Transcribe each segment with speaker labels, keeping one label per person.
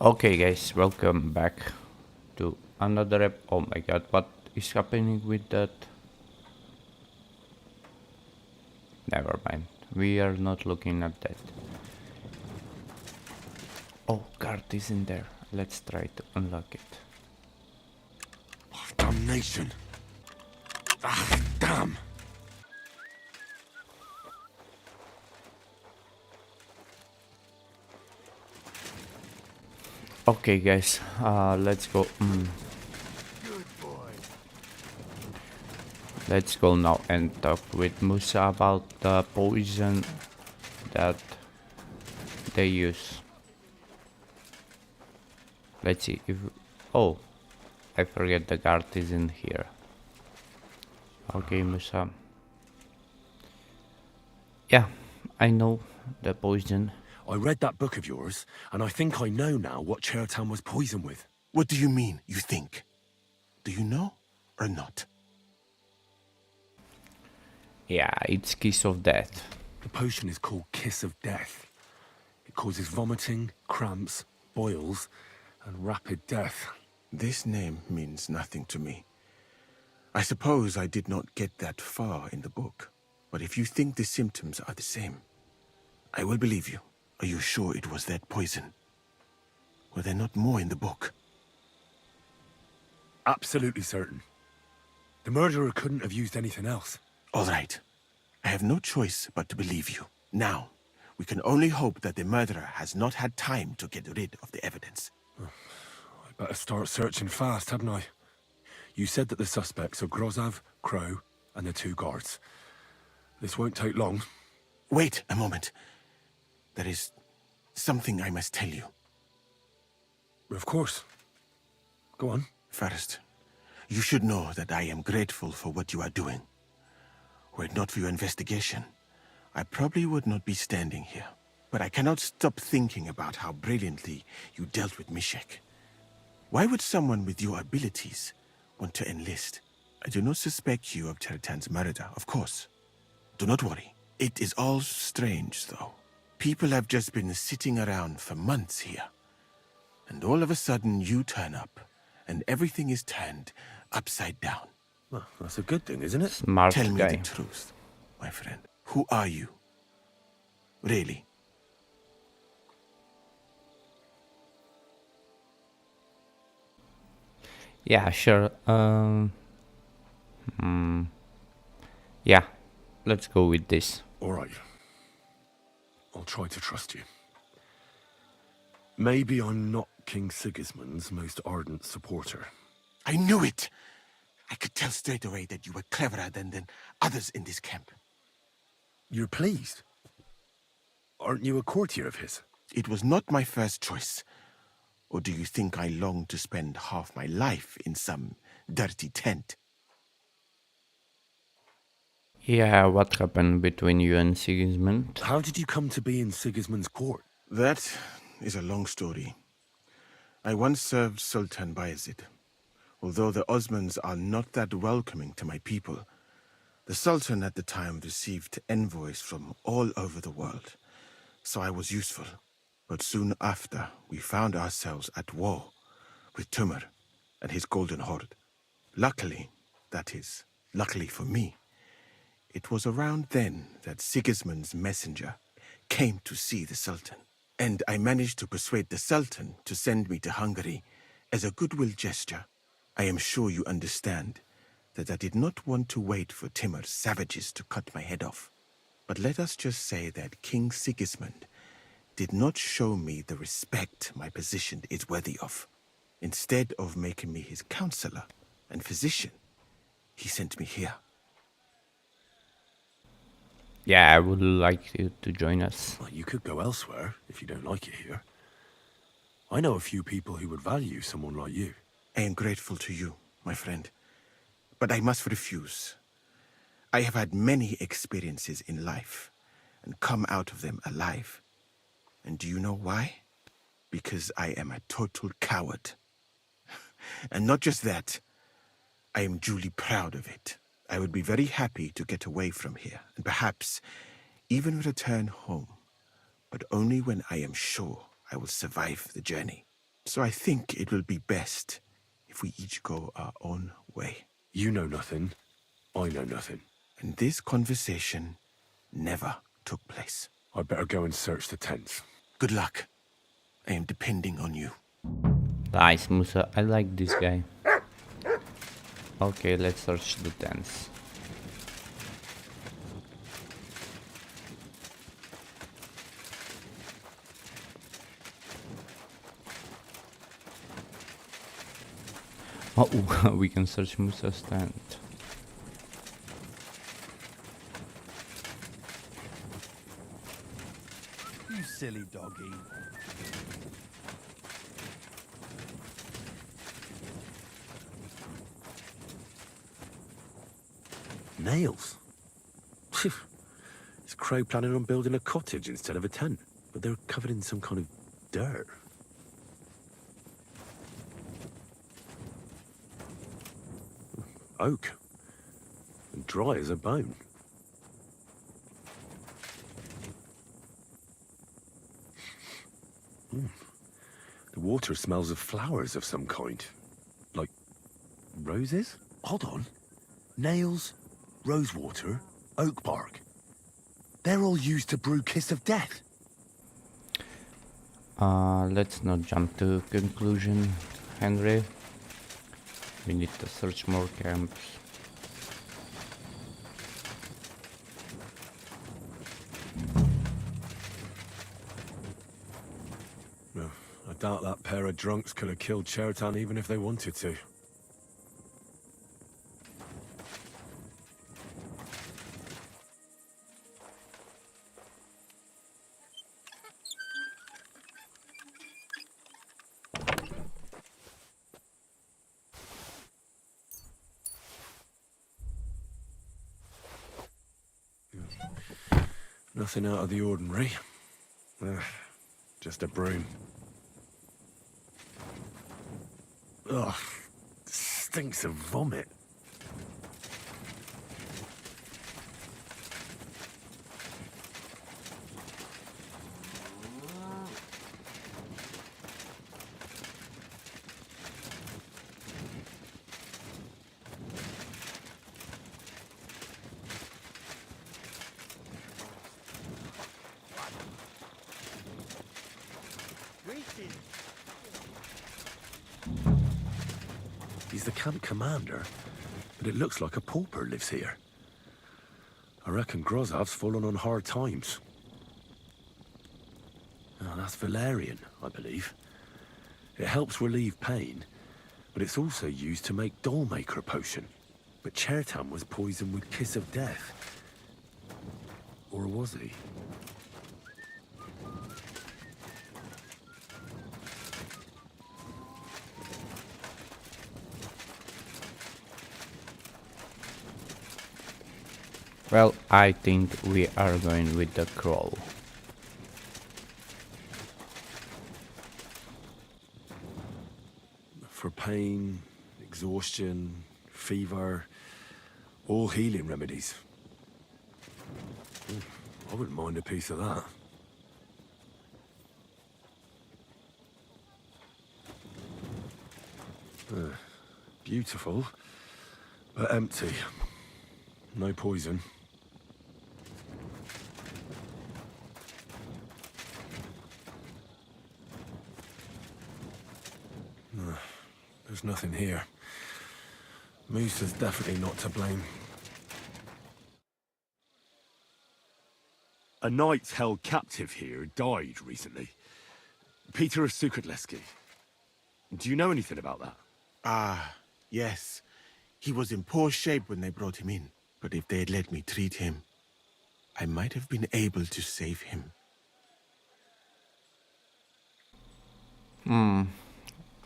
Speaker 1: Okay, guys, welcome back to another Oh my god, what is happening with that? Never mind. We are not looking at that. Oh, card is in there. Let's try to unlock it.
Speaker 2: Damnation. Ah, damn.
Speaker 1: Okay, guys, let's go. Let's go now and talk with Musa about the poison that they use. Let's see if. Oh, I forget the guard is in here. Okay, Musa. Yeah, I know the poison.
Speaker 2: I read that book of yours, and I think I know now what Chertan was poisoned with.
Speaker 3: What do you mean, you think? Do you know or not?
Speaker 1: Yeah, it's Kiss of Death.
Speaker 2: The potion is called Kiss of Death. It causes vomiting, cramps, boils, and rapid death.
Speaker 3: This name means nothing to me. I suppose I did not get that far in the book. But if you think the symptoms are the same, I will believe you. Are you sure it was that poison? Were there not more in the book?
Speaker 2: Absolutely certain. The murderer couldn't have used anything else.
Speaker 3: All right. I have no choice but to believe you. Now, we can only hope that the murderer has not had time to get rid of the evidence.
Speaker 2: I better start searching fast, hadn't I? You said that the suspects are Grozav, Crow, and the two guards. This won't take long.
Speaker 3: Wait a moment. There is something I must tell you.
Speaker 2: Of course. Go on.
Speaker 3: First, you should know that I am grateful for what you are doing. Were it not for your investigation, I probably would not be standing here. But I cannot stop thinking about how brilliantly you dealt with Mishek. Why would someone with your abilities want to enlist? I do not suspect you of Chertan's murder, of course. Do not worry. It is all strange, though. People have just been sitting around for months here. And all of a sudden you turn up, and everything is turned upside down.
Speaker 2: Well, that's a good thing, isn't it?
Speaker 1: Smart
Speaker 3: Tell me
Speaker 1: guy.
Speaker 3: the truth, my friend. Who are you? Really?
Speaker 1: Yeah, sure. Yeah, let's go with this.
Speaker 2: All right. I'll try to trust you. Maybe I'm not King Sigismund's most ardent supporter.
Speaker 3: I knew it! I could tell straight away that you were cleverer than others in this camp.
Speaker 2: You're pleased? Aren't you a courtier of his?
Speaker 3: It was not my first choice. Or do you think I long to spend half my life in some dirty tent?
Speaker 1: Yeah, what happened between you and Sigismund?
Speaker 2: How did you come to be in Sigismund's court?
Speaker 3: That is a long story. I once served Sultan Bayezid. Although the Osmans are not that welcoming to my people, the Sultan at the time received envoys from all over the world, so I was useful. But soon after, we found ourselves at war with Tumur and his Golden Horde. Luckily, that is, luckily for me, it was around then that Sigismund's messenger came to see the Sultan. And I managed to persuade the Sultan to send me to Hungary as a goodwill gesture. I am sure you understand that I did not want to wait for Timur's savages to cut my head off. But let us just say that King Sigismund did not show me the respect my position is worthy of. Instead of making me his counselor and physician, he sent me here.
Speaker 1: Yeah, I would like you to join us.
Speaker 2: Well, you could go elsewhere if you don't like it here. I know a few people who would value someone like you.
Speaker 3: I am grateful to you, my friend. But I must refuse. I have had many experiences in life and come out of them alive. And do you know why? Because I am a total coward. And not just that, I am duly proud of it. I would be very happy to get away from here and perhaps even return home, but only when I am sure I will survive the journey. So I think it will be best if we each go our own way.
Speaker 2: You know nothing. I know nothing.
Speaker 3: And this conversation never took place.
Speaker 2: I'd better go and search the tents.
Speaker 3: Good luck. I am depending on you.
Speaker 1: Nice, Musa. I like this guy. Okay, let's search the tents. Oh, we can search Musa's tent.
Speaker 4: You silly doggy.
Speaker 2: Nails? Is Crow planning on building a cottage instead of a tent? But they're covered in some kind of dirt. Oak. And dry as a bone. The water smells of flowers of some kind. Like roses?
Speaker 4: Hold on. Nails, rosewater, oak bark. They're all used to brew Kiss of Death.
Speaker 1: Let's not jump to conclusion, Henry. We need to search more camps.
Speaker 2: No, I doubt that pair of drunks could have killed Chertan even if they wanted to. Nothing out of the ordinary. Just a broom. Ugh, stinks of vomit. He's the camp commander, but it looks like a pauper lives here. I reckon Grozav's fallen on hard times. Oh, that's valerian, I believe. It helps relieve pain, but it's also used to make Dollmaker potion. But Chertan was poisoned with Kiss of Death. Or was he?
Speaker 1: Well, I think we are going with the crow.
Speaker 2: For pain, exhaustion, fever, all healing remedies. I wouldn't mind a piece of that. Beautiful, but empty. No poison. There's nothing here. Moose is definitely not to blame. A knight held captive here died recently. Peter of Sukatleski. Do you know anything about that?
Speaker 3: Ah, yes. He was in poor shape when they brought him in. But if they had let me treat him, I might have been able to save him.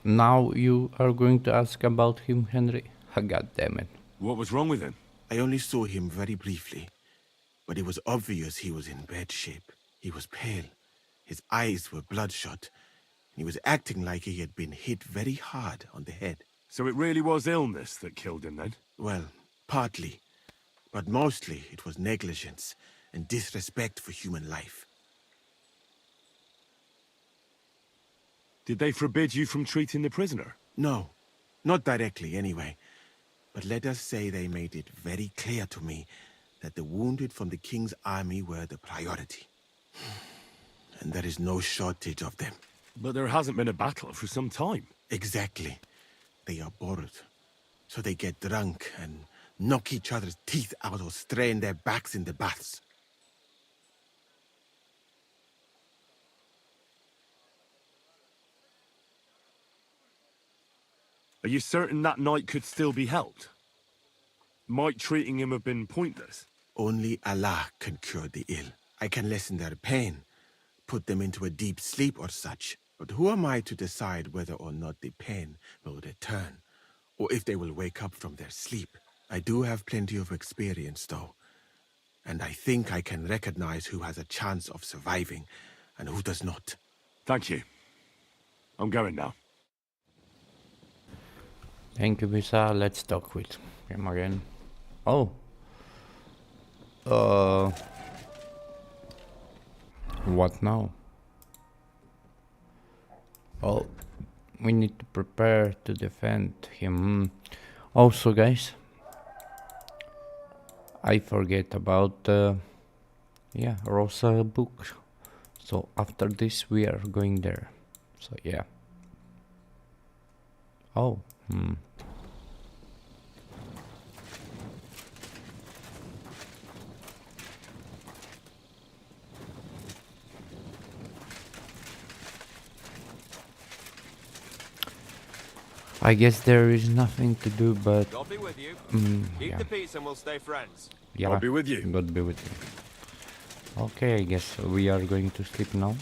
Speaker 1: Now you are going to ask about him, Henry? God damn it.
Speaker 2: What was wrong with him?
Speaker 3: I only saw him very briefly, but it was obvious he was in bad shape. He was pale, his eyes were bloodshot, and he was acting like he had been hit very hard on the head.
Speaker 2: So it really was illness that killed him then?
Speaker 3: Well, partly, but mostly it was negligence and disrespect for human life.
Speaker 2: Did they forbid you from treating the prisoner?
Speaker 3: No, not directly anyway. But let us say they made it very clear to me that the wounded from the king's army were the priority. And there is no shortage of them.
Speaker 2: But there hasn't been a battle for some time.
Speaker 3: Exactly. They are bored. So they get drunk and knock each other's teeth out or strain their backs in the baths.
Speaker 2: Are you certain that night could still be helped? Might treating him have been pointless?
Speaker 3: Only Allah can cure the ill. I can lessen their pain, put them into a deep sleep or such. But who am I to decide whether or not the pain will return, or if they will wake up from their sleep? I do have plenty of experience, though, and I think I can recognize who has a chance of surviving and who does not.
Speaker 2: Thank you. I'm going now.
Speaker 1: Thank you, Musa. Let's talk with him again. Oh. What now? Oh, we need to prepare to defend him. Also, guys, I forget about yeah, Rosa book. So after this, we are going there. So yeah. Oh. I guess there is nothing to do but...
Speaker 5: I'll be with you. Keep the peace and we'll stay friends.
Speaker 1: Yeah,
Speaker 2: I'll be with you.
Speaker 1: God be with you. Okay, I guess we are going to sleep now.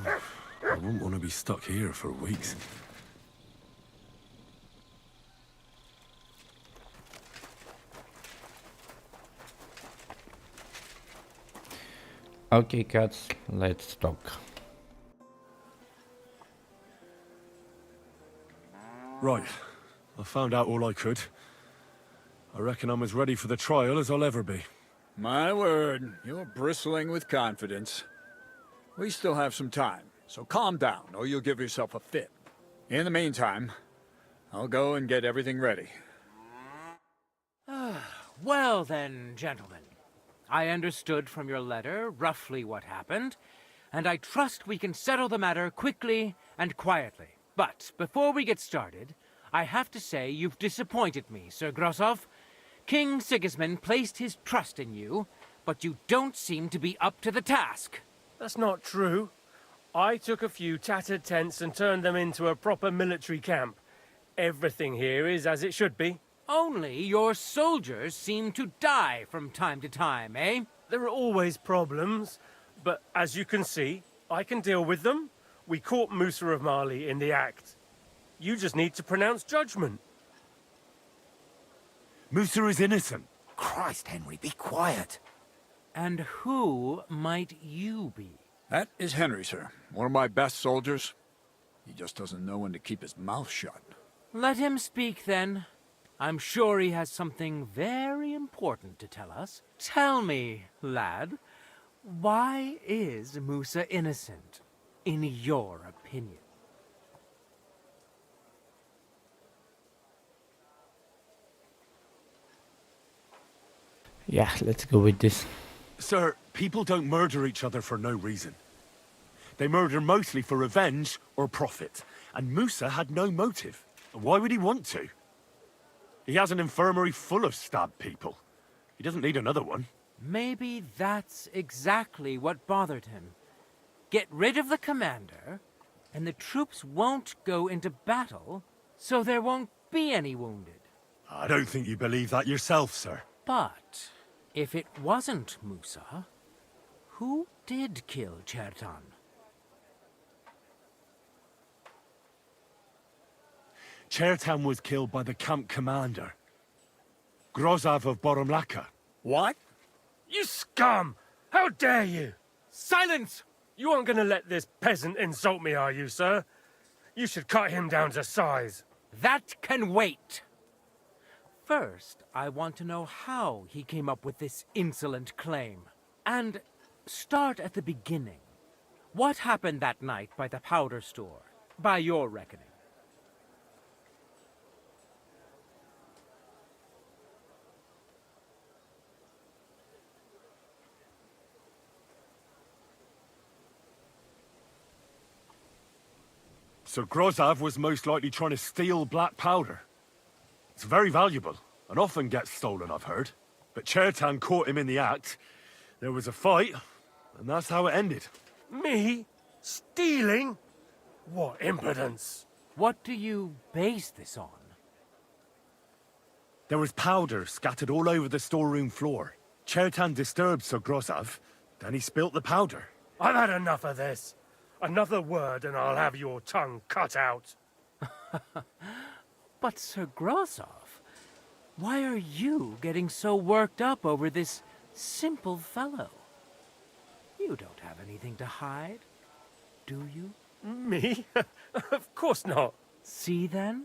Speaker 2: I wouldn't want to be stuck here for weeks.
Speaker 1: Okay, cats, let's talk.
Speaker 2: Right. I found out all I could. I reckon I'm as ready for the trial as I'll ever be.
Speaker 6: My word, you're bristling with confidence. We still have some time, so calm down, or you'll give yourself a fit. In the meantime, I'll go and get everything ready.
Speaker 7: Well then, gentlemen. I understood from your letter roughly what happened, and I trust we can settle the matter quickly and quietly. But before we get started, I have to say you've disappointed me, Sir Grosov. King Sigismund placed his trust in you, but you don't seem to be up to the task.
Speaker 8: That's not true. I took a few tattered tents and turned them into a proper military camp. Everything here is as it should be.
Speaker 7: Only your soldiers seem to die from time to time, eh?
Speaker 8: There are always problems, but as you can see, I can deal with them. We caught Musa of Mali in the act. You just need to pronounce judgment.
Speaker 2: Musa is innocent.
Speaker 4: Christ, Henry, be quiet.
Speaker 7: And who might you be?
Speaker 6: That is Henry, sir. One of my best soldiers. He just doesn't know when to keep his mouth shut.
Speaker 7: Let him speak, then. I'm sure he has something very important to tell us. Tell me, lad, why is Musa innocent, in your opinion?
Speaker 1: Yeah, let's go with this.
Speaker 2: Sir, people don't murder each other for no reason. They murder mostly for revenge or profit. And Musa had no motive. Why would he want to? He has an infirmary full of stabbed people. He doesn't need another one.
Speaker 7: Maybe that's exactly what bothered him. Get rid of the commander, and the troops won't go into battle, so there won't be any wounded.
Speaker 2: I don't think you believe that yourself, sir.
Speaker 7: But if it wasn't Musa, who did kill Chertan?
Speaker 2: Chertan was killed by the camp commander, Grozov of Boromlaka.
Speaker 6: What?
Speaker 8: You scum! How dare you!
Speaker 7: Silence!
Speaker 8: You aren't gonna let this peasant insult me, are you, sir? You should cut him down to size.
Speaker 7: That can wait. First, I want to know how he came up with this insolent claim. And start at the beginning. What happened that night by the powder store, by your reckoning?
Speaker 2: Sir Grozav was most likely trying to steal black powder. It's very valuable, and often gets stolen, I've heard. But Chertan caught him in the act. There was a fight, and that's how it ended.
Speaker 8: Me? Stealing? What impudence!
Speaker 7: What do you base this on?
Speaker 2: There was powder scattered all over the storeroom floor. Chertan disturbed Sir Grozav, then he spilt the powder.
Speaker 8: I've had enough of this. Another word and I'll have your tongue cut out.
Speaker 7: But Sir Grosov, why are you getting so worked up over this simple fellow? You don't have anything to hide, do you?
Speaker 8: Me? Of course not.
Speaker 7: See then?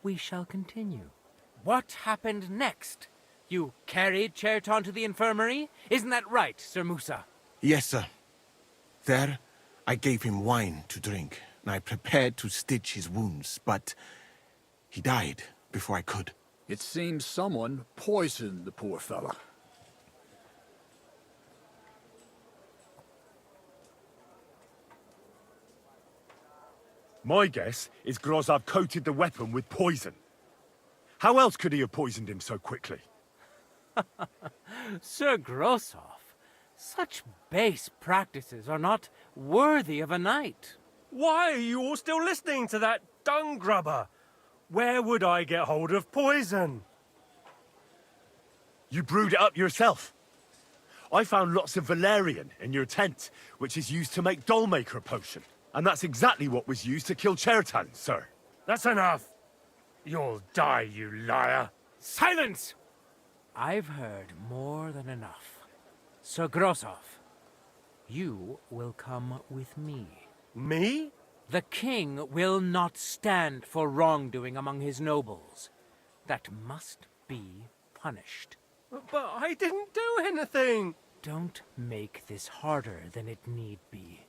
Speaker 7: We shall continue. What happened next? You carried Cherton to the infirmary? Isn't that right, Sir Musa?
Speaker 3: Yes, sir. There, I gave him wine to drink, and I prepared to stitch his wounds, but he died before I could.
Speaker 6: It seems someone poisoned the poor fella.
Speaker 2: My guess is Grozav coated the weapon with poison. How else could he have poisoned him so quickly?
Speaker 7: Sir Grosov, such base practices are not worthy of a knight.
Speaker 8: Why are you all still listening to that dung grubber? Where would I get hold of poison?
Speaker 2: You brewed it up yourself. I found lots of valerian in your tent, which is used to make dollmaker potion. And that's exactly what was used to kill Chertan, sir.
Speaker 8: That's enough. You'll die, you liar.
Speaker 7: Silence! I've heard more than enough. Sir Grosov, you will come with me.
Speaker 8: Me?
Speaker 7: The king will not stand for wrongdoing among his nobles. That must be punished.
Speaker 8: But I didn't do anything.
Speaker 7: Don't make this harder than it need be.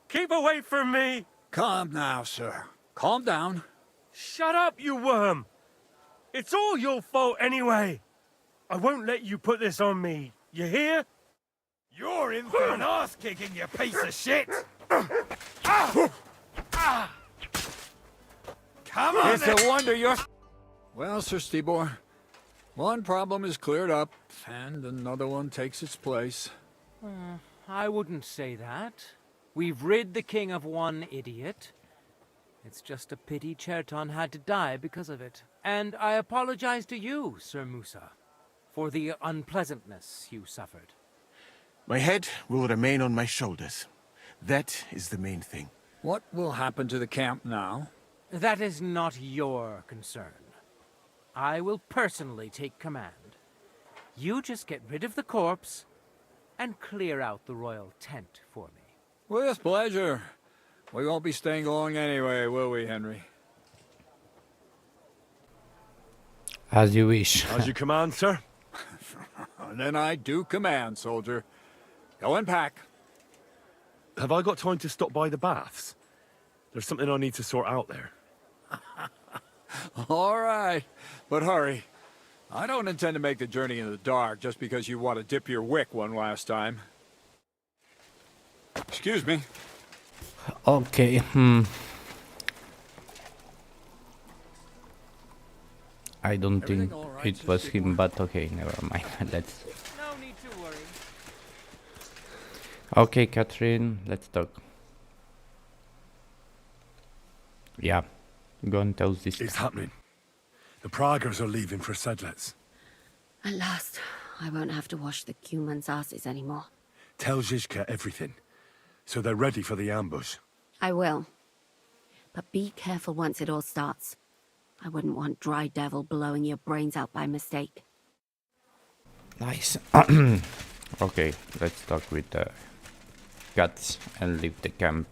Speaker 8: Keep away from me.
Speaker 6: Calm now, sir. Calm down.
Speaker 8: Shut up, you worm. It's all your fault anyway. I won't let you put this on me. You hear?
Speaker 5: You're in for an ass-kicking, you piece of shit! Come on,
Speaker 6: It's a wonder you're... Well, Sir Stibor, one problem is cleared up, and another one takes its place.
Speaker 7: I wouldn't say that. We've rid the king of one idiot. It's just a pity Cherton had to die because of it. And I apologize to you, Sir Musa, for the unpleasantness you suffered.
Speaker 3: My head will remain on my shoulders. That is the main thing.
Speaker 6: What will happen to the camp now?
Speaker 7: That is not your concern. I will personally take command. You just get rid of the corpse and clear out the royal tent for me.
Speaker 6: With pleasure. We won't be staying long anyway, will we, Henry?
Speaker 1: As you wish.
Speaker 2: As you command, sir.
Speaker 6: And then I do command, soldier. Go and pack.
Speaker 2: Have I got time to stop by the baths? There's something I need to sort out there.
Speaker 6: All right, but hurry. I don't intend to make the journey in the dark just because you want to dip your wick one last time. Excuse me.
Speaker 1: Okay, I don't think
Speaker 6: Everything all right,
Speaker 1: it was
Speaker 6: Sister
Speaker 1: him, but okay, never mind. Let's...
Speaker 7: No need to worry.
Speaker 1: Okay, Catherine, let's talk. Yeah, go and tell this.
Speaker 2: It's happening. The Praggers are leaving for Sedlets.
Speaker 9: At last, I won't have to wash the Cumans' asses anymore.
Speaker 2: Tell Zizka everything, so they're ready for the ambush.
Speaker 9: I will. But be careful once it all starts. I wouldn't want Dry Devil blowing your brains out by mistake.
Speaker 1: Nice. Okay, let's talk with the guts and leave the camp.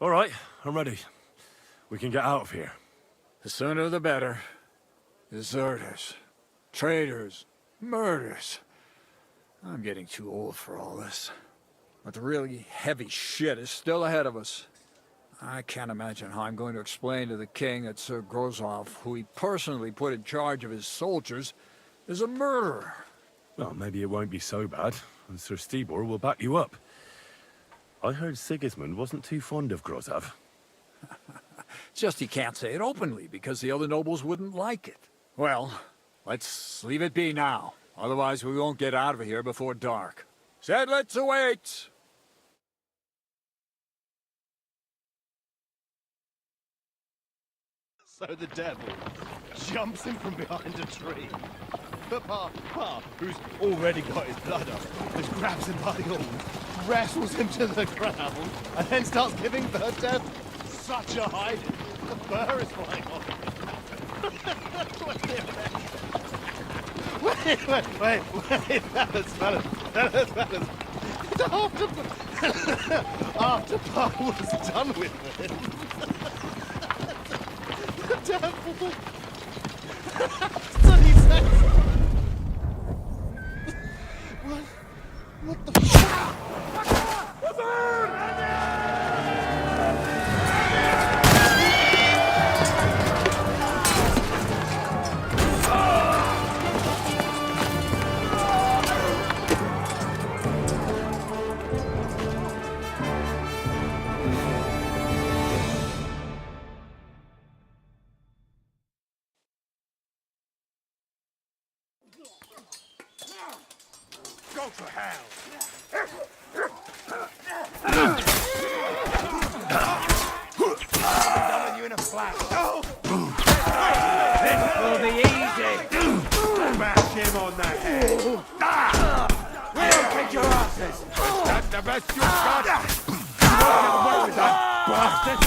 Speaker 2: All right, I'm ready. We can get out of here.
Speaker 6: The sooner the better. Deserters, traitors, murders. I'm getting too old for all this. But the really heavy shit is still ahead of us. I can't imagine how I'm going to explain to the king that Sir Grozov, who he personally put in charge of his soldiers, is a murderer.
Speaker 2: Well, maybe it won't be so bad, and Sir Stibor will back you up. I heard Sigismund wasn't too fond of Grozov.
Speaker 6: It's just he can't say it openly, because the other nobles wouldn't like it. Well, let's leave it be now. Otherwise we won't get out of here before dark. Sedlitz awaits!
Speaker 10: So the devil jumps in from behind a tree. But Pa, who's already got his blood up, just grabs him by the arm, wrestles him to the ground, and then starts giving bird death such a hiding. The fur is flying off. Wait, fellas. After Pa was done with him, the devil. So he says, what the fuck?
Speaker 5: Go to hell! Done with you in a flash. This will be easy. Smash him on the head. We'll kick your asses. Is that the best you've got? You won't get away with that, bastard.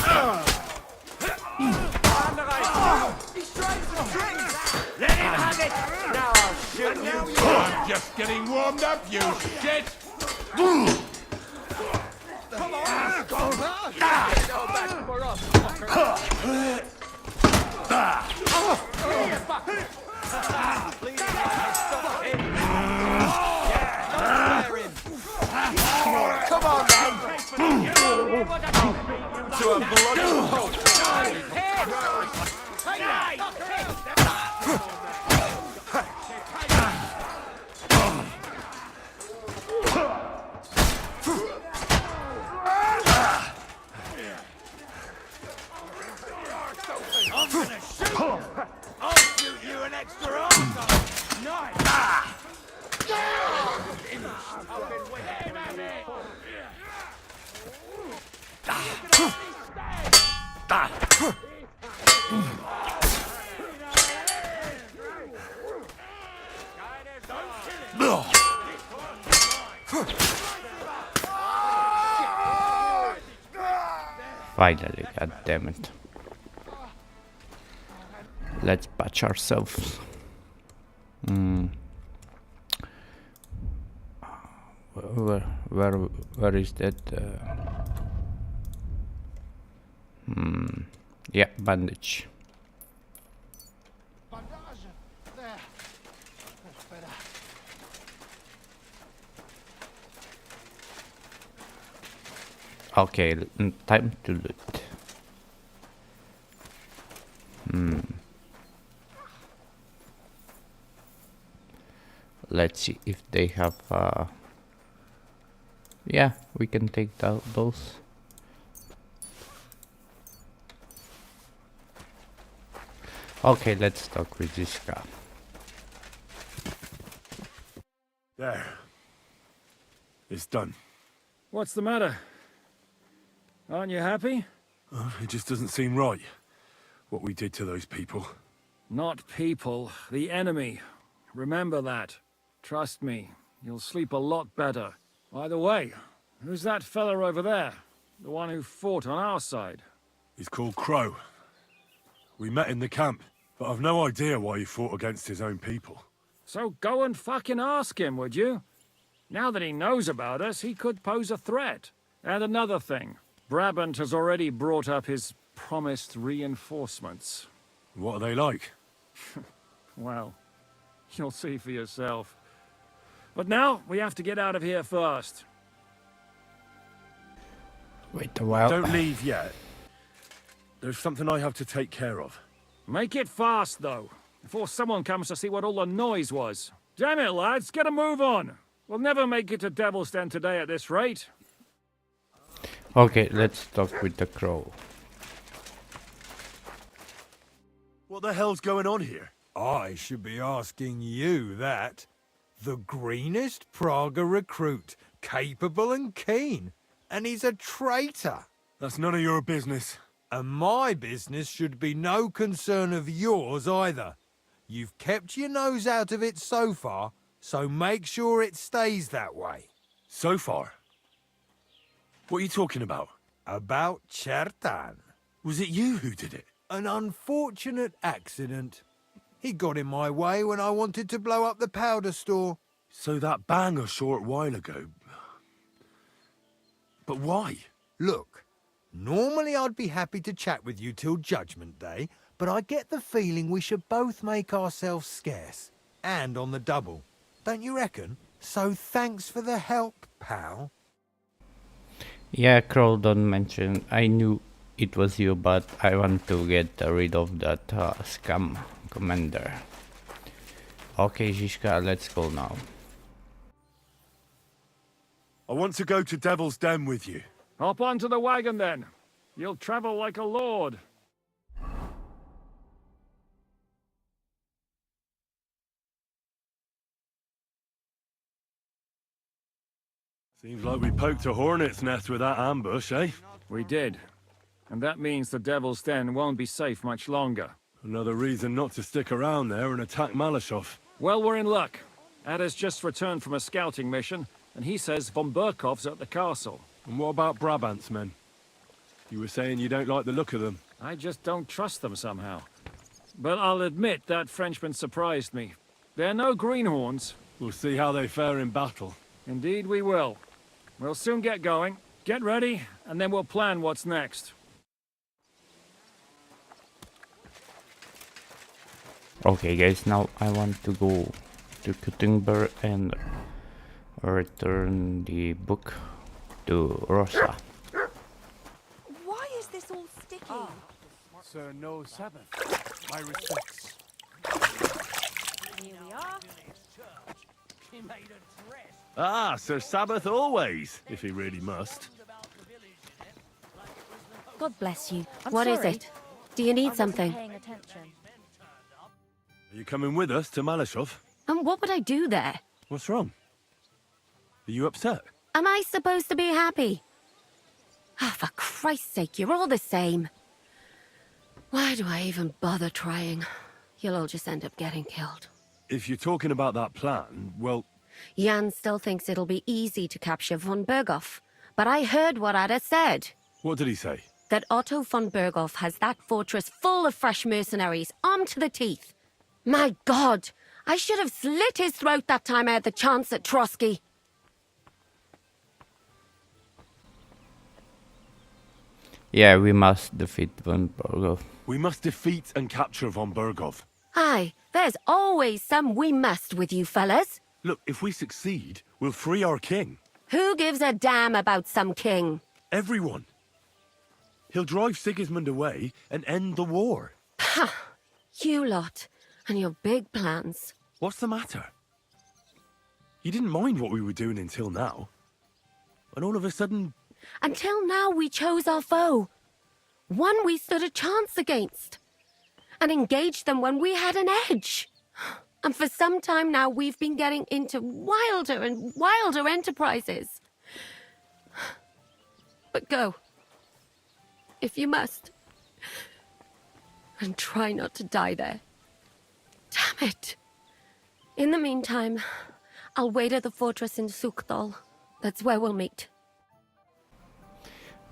Speaker 5: He's trying some tricks. Let him have it. Now I'll shoot you. I'm just getting warmed up, you shit. Come on, go on. Go back for us, fucker. Come on, man. To a bloody pulp. I'm gonna shoot you. I'll shoot you an extra arm. Nice. I've been waiting for you.
Speaker 1: Finally, god damn it. Let's patch ourselves. Where is that? Yeah, bandage.
Speaker 10: There. That's better.
Speaker 1: Okay, time to loot. Let's see if they have yeah, we can take those. Okay, let's talk with this guy.
Speaker 2: There. It's done.
Speaker 6: What's the matter? Aren't you happy?
Speaker 2: It just doesn't seem right, what we did to those people.
Speaker 6: Not people, the enemy. Remember that. Trust me, you'll sleep a lot better. By the way, who's that fella over there? The one who fought on our side?
Speaker 2: He's called Crow. We met in the camp, but I've no idea why he fought against his own people.
Speaker 6: So go and fucking ask him, would you? Now that he knows about us, he could pose a threat. And another thing, Brabant has already brought up his promised reinforcements.
Speaker 2: What are they like?
Speaker 6: Well, you'll see for yourself. But now, we have to get out of here first.
Speaker 1: Wait a while.
Speaker 2: Don't leave yet. There's something I have to take care of.
Speaker 6: Make it fast, though, before someone comes to see what all the noise was. Damn it, lads, get a move on. We'll never make it to Devil's Den today at this rate.
Speaker 1: Okay, let's talk with the crow.
Speaker 2: What the hell's going on here?
Speaker 11: I should be asking you that. The greenest Praga recruit, capable and keen, and he's a traitor.
Speaker 2: That's none of your business.
Speaker 11: And my business should be no concern of yours either. You've kept your nose out of it so far, so make sure it stays that way.
Speaker 2: So far? What are you talking about?
Speaker 11: About Chertan.
Speaker 2: Was it you who did it?
Speaker 11: An unfortunate accident. He got in my way when I wanted to blow up the powder store.
Speaker 2: So that bang a short while ago. But why?
Speaker 11: Look, normally I'd be happy to chat with you till Judgment Day, but I get the feeling we should both make ourselves scarce. And on the double. Don't you reckon? So thanks for the help, pal.
Speaker 1: Yeah, Crow, don't mention. I knew it was you, but I want to get rid of that scam commander. Okay, Zizka, let's go now.
Speaker 2: I want to go to Devil's Den with you.
Speaker 6: Hop onto the wagon, then. You'll travel like a lord.
Speaker 2: Seems like we poked a hornet's nest with that ambush, eh?
Speaker 6: We did. And that means the Devil's Den won't be safe much longer.
Speaker 2: Another reason not to stick around there and attack Malashov.
Speaker 6: Well, we're in luck. Ada's just returned from a scouting mission, and he says von Burkov's at the castle.
Speaker 2: And what about Brabant's men? You were saying you don't like the look of them.
Speaker 6: I just don't trust them somehow. But I'll admit that Frenchman surprised me. They're no greenhorns.
Speaker 2: We'll see how they fare in battle.
Speaker 6: Indeed we will. We'll soon get going. Get ready, and then we'll plan what's next.
Speaker 1: Okay, guys, now I want to go to Kuttingberg and return the book to Rosa.
Speaker 12: Why is this all sticky?
Speaker 5: Sir, no Sabbath. My respects.
Speaker 12: Here we are.
Speaker 2: Ah, Sir Sabbath always, if he really must.
Speaker 9: God bless you.
Speaker 12: I'm
Speaker 9: What is
Speaker 12: sorry.
Speaker 9: it? Do you need
Speaker 12: I wasn't
Speaker 9: something?
Speaker 12: paying attention.
Speaker 2: Are you coming with us to Malashov?
Speaker 9: And what would I do there?
Speaker 2: What's wrong? Are you upset?
Speaker 9: Am I supposed to be happy? Ah, for Christ's sake, you're all the same. Why do I even bother trying? You'll all just end up getting killed.
Speaker 2: If you're talking about that plan, well,
Speaker 9: Jan still thinks it'll be easy to capture von Berghoff. But I heard what Ada said.
Speaker 2: what did he say?
Speaker 9: That Otto von Berghoff has that fortress full of fresh mercenaries, armed to the teeth. My God! I should have slit his throat that time I had the chance at Trotsky.
Speaker 1: Yeah, we must defeat von Berghoff.
Speaker 2: We must defeat and capture von Berghoff.
Speaker 9: Aye, there's always some we must with you fellas.
Speaker 2: Look, if we succeed, we'll free our king.
Speaker 9: Who gives a damn about some king?
Speaker 2: Everyone. He'll drive Sigismund away and end the war.
Speaker 9: Ha! You lot, and your big plans.
Speaker 2: What's the matter? You didn't mind what we were doing until now. And all of a sudden...
Speaker 9: Until now we chose our foe. One we stood a chance against. And engaged them when we had an edge. And for some time now we've been getting into wilder and wilder enterprises. But go. If you must. And try not to die there. Damn it. In the meantime, I'll wait at the fortress in Sukdal. That's where we'll meet.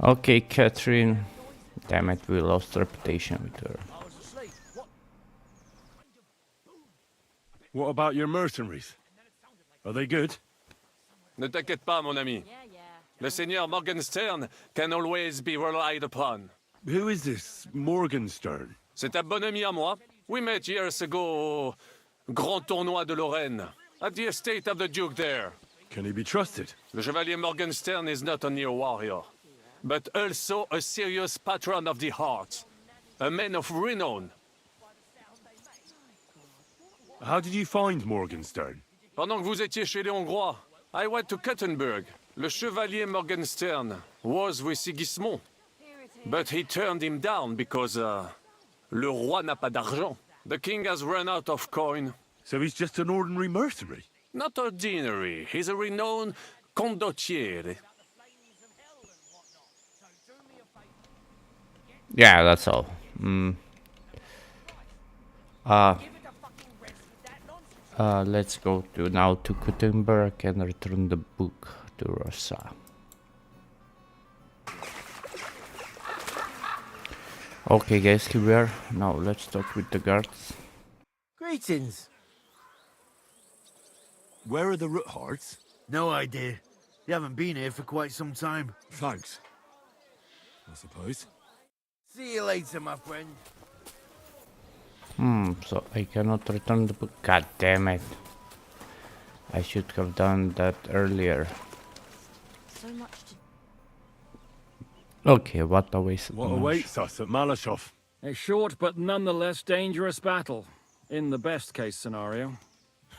Speaker 1: Okay, Catherine. Damn it, we lost reputation with her.
Speaker 2: What about your mercenaries? Are they good?
Speaker 13: Ne t'inquiète pas, mon ami. Le Seigneur Morgenstern can always be relied upon.
Speaker 2: Who is this Morgenstern?
Speaker 13: C'est un bon ami à moi. We met years ago au Grand Tournoi de Lorraine, at the estate of the Duke there.
Speaker 2: Can he be trusted?
Speaker 13: Le Chevalier Morgenstern is not only a warrior, but also a serious patron of the heart. A man of renown.
Speaker 2: How did you find Morgenstern?
Speaker 13: Pendant que vous étiez chez les Hongrois, I went to Kuttenberg. Le Chevalier Morgenstern was with Sigismund. But he turned him down because, le roi n'a pas d'argent. The king has run out of coin.
Speaker 2: So he's just an ordinary mercenary?
Speaker 13: Not ordinary. He's a renowned condottiere.
Speaker 1: Yeah, that's all. Let's go now to Gutenberg and return the book to Rosa. Okay guys, here we are. Now let's talk with the guards.
Speaker 4: Greetings.
Speaker 10: Where are the root hearts?
Speaker 4: No idea. You haven't been here for quite some time.
Speaker 2: Thanks. I suppose.
Speaker 4: See you later, my friend.
Speaker 1: So I cannot return the book. God damn it. I should have done that earlier.
Speaker 12: So much to...
Speaker 1: Okay, what awaits
Speaker 2: What awaits us at Malashov?
Speaker 14: A short but nonetheless dangerous battle, in the best case scenario.